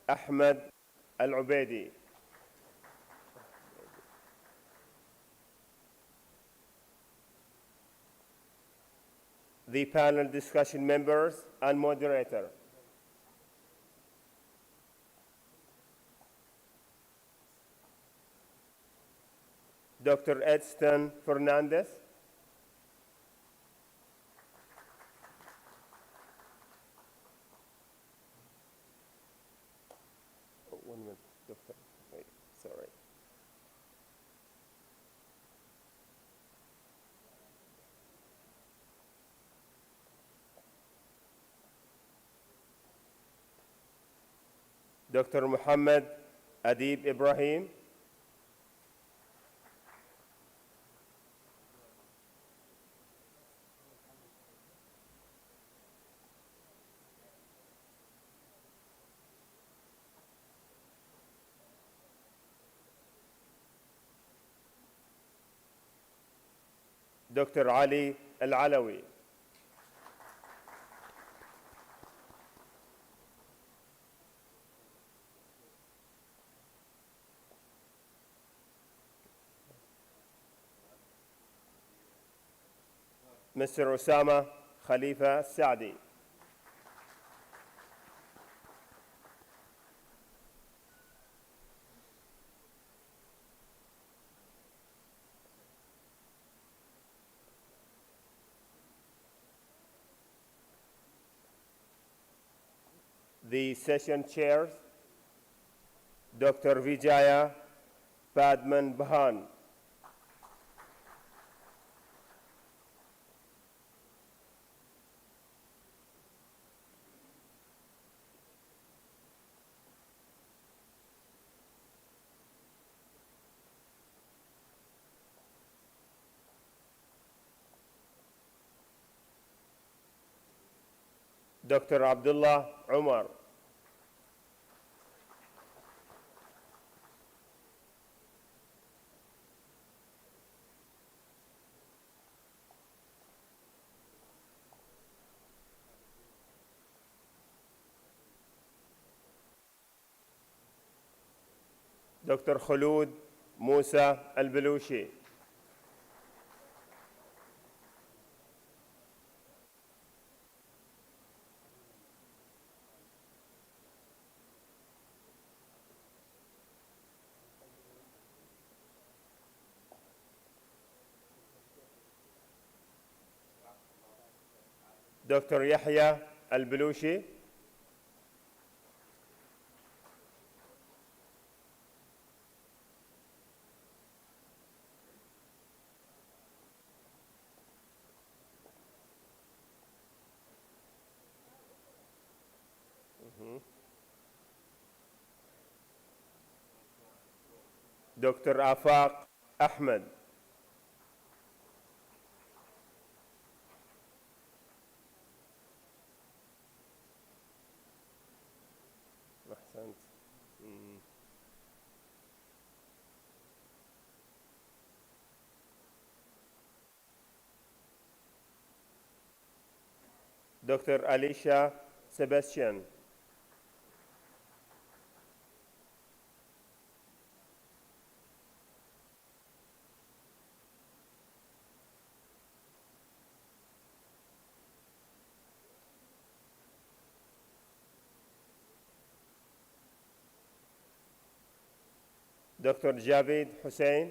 Ahmed Al-Ubaidi. The panel discussion members and moderator. Dr. Edson Fernandez. Oh, 1 minute, doctor. Wait, sorry. Dr. Muhammad Adib Ibrahim, Dr. Ali Al-Alawi, Mr. Osama Khalifa Saadi, the session chairs, Dr. Vijaya Padman Bahan, Dr. Abdullah Umar, Dr. Khulud Musa Al-Balushi, Dr. Yahya Al-Balushi, Dr. Afaq Ahmed, Dr. Alicia Sebastian, Dr. Javid Hussein,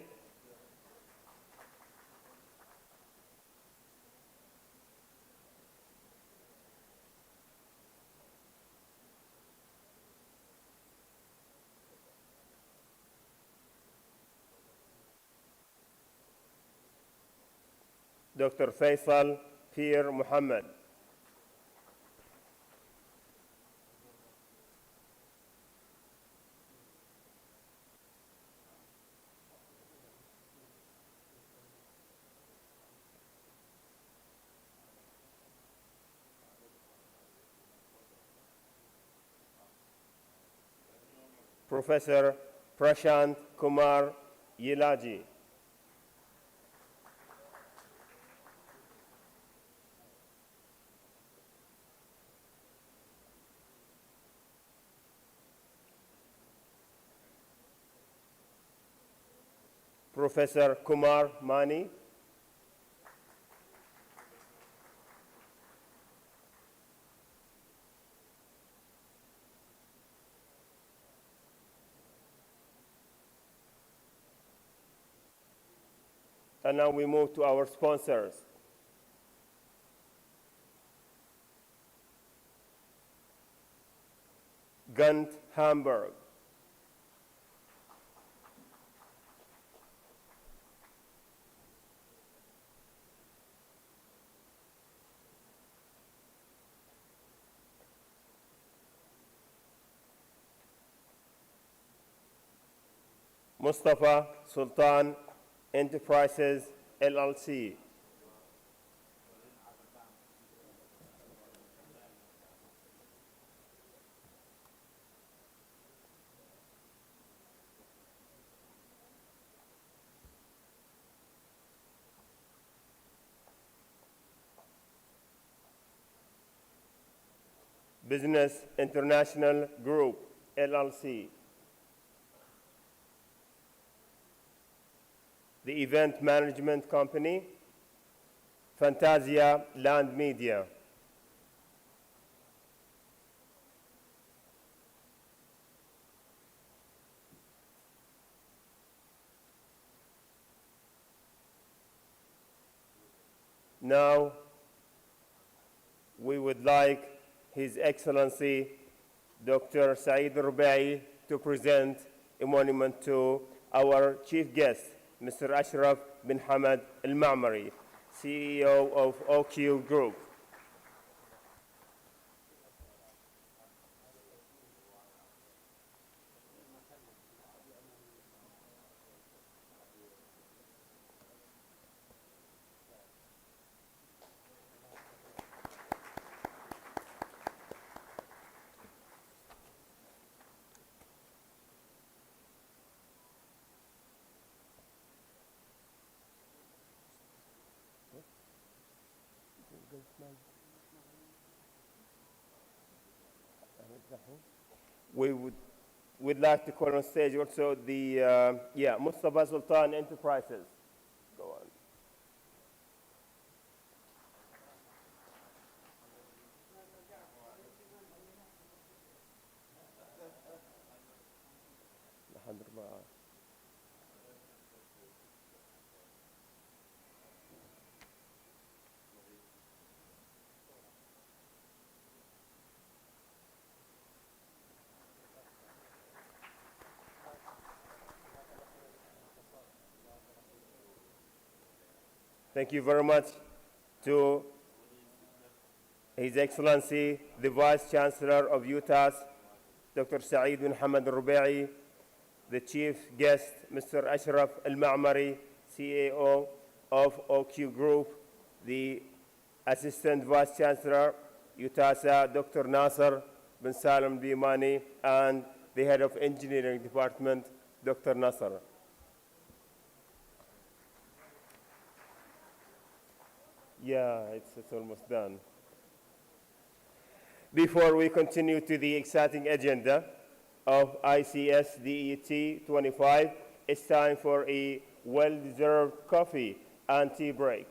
Dr. Faisal Pir Muhammad, Professor Prashant Kumar Yilaji, Professor Kumar Mani, and now we move to our sponsors. Gant Hamburg, Mustafa Sultan Enterprises, LLC. Business International Group, LLC. The event management company, Fantasia Land Media. Now, we would like His Excellency Dr. Saeed Rubai to present a monument to our chief guest, Mr. Ashraf bin Hamad Al-Ma'mari, CEO of OQ Group. We'd like to call on stage also the Mustafa Sultan Enterprises. Go on. Thank you very much to His Excellency, the Vice Chancellor of UTAS, Dr. Saeed bin Hamad Al-Rubai, the Chief Guest, Mr. Ashraf Al-Ma'mari, CEO of OQ Group, the Assistant Vice Chancellor, UTASA, Dr. Nasser bin Salam Dimani, and the Head of Engineering Department, Dr. Nasser. Yeah, it's almost done. Before we continue to the exciting agenda of ICSDET 25, it's time for a well-deserved coffee and tea break.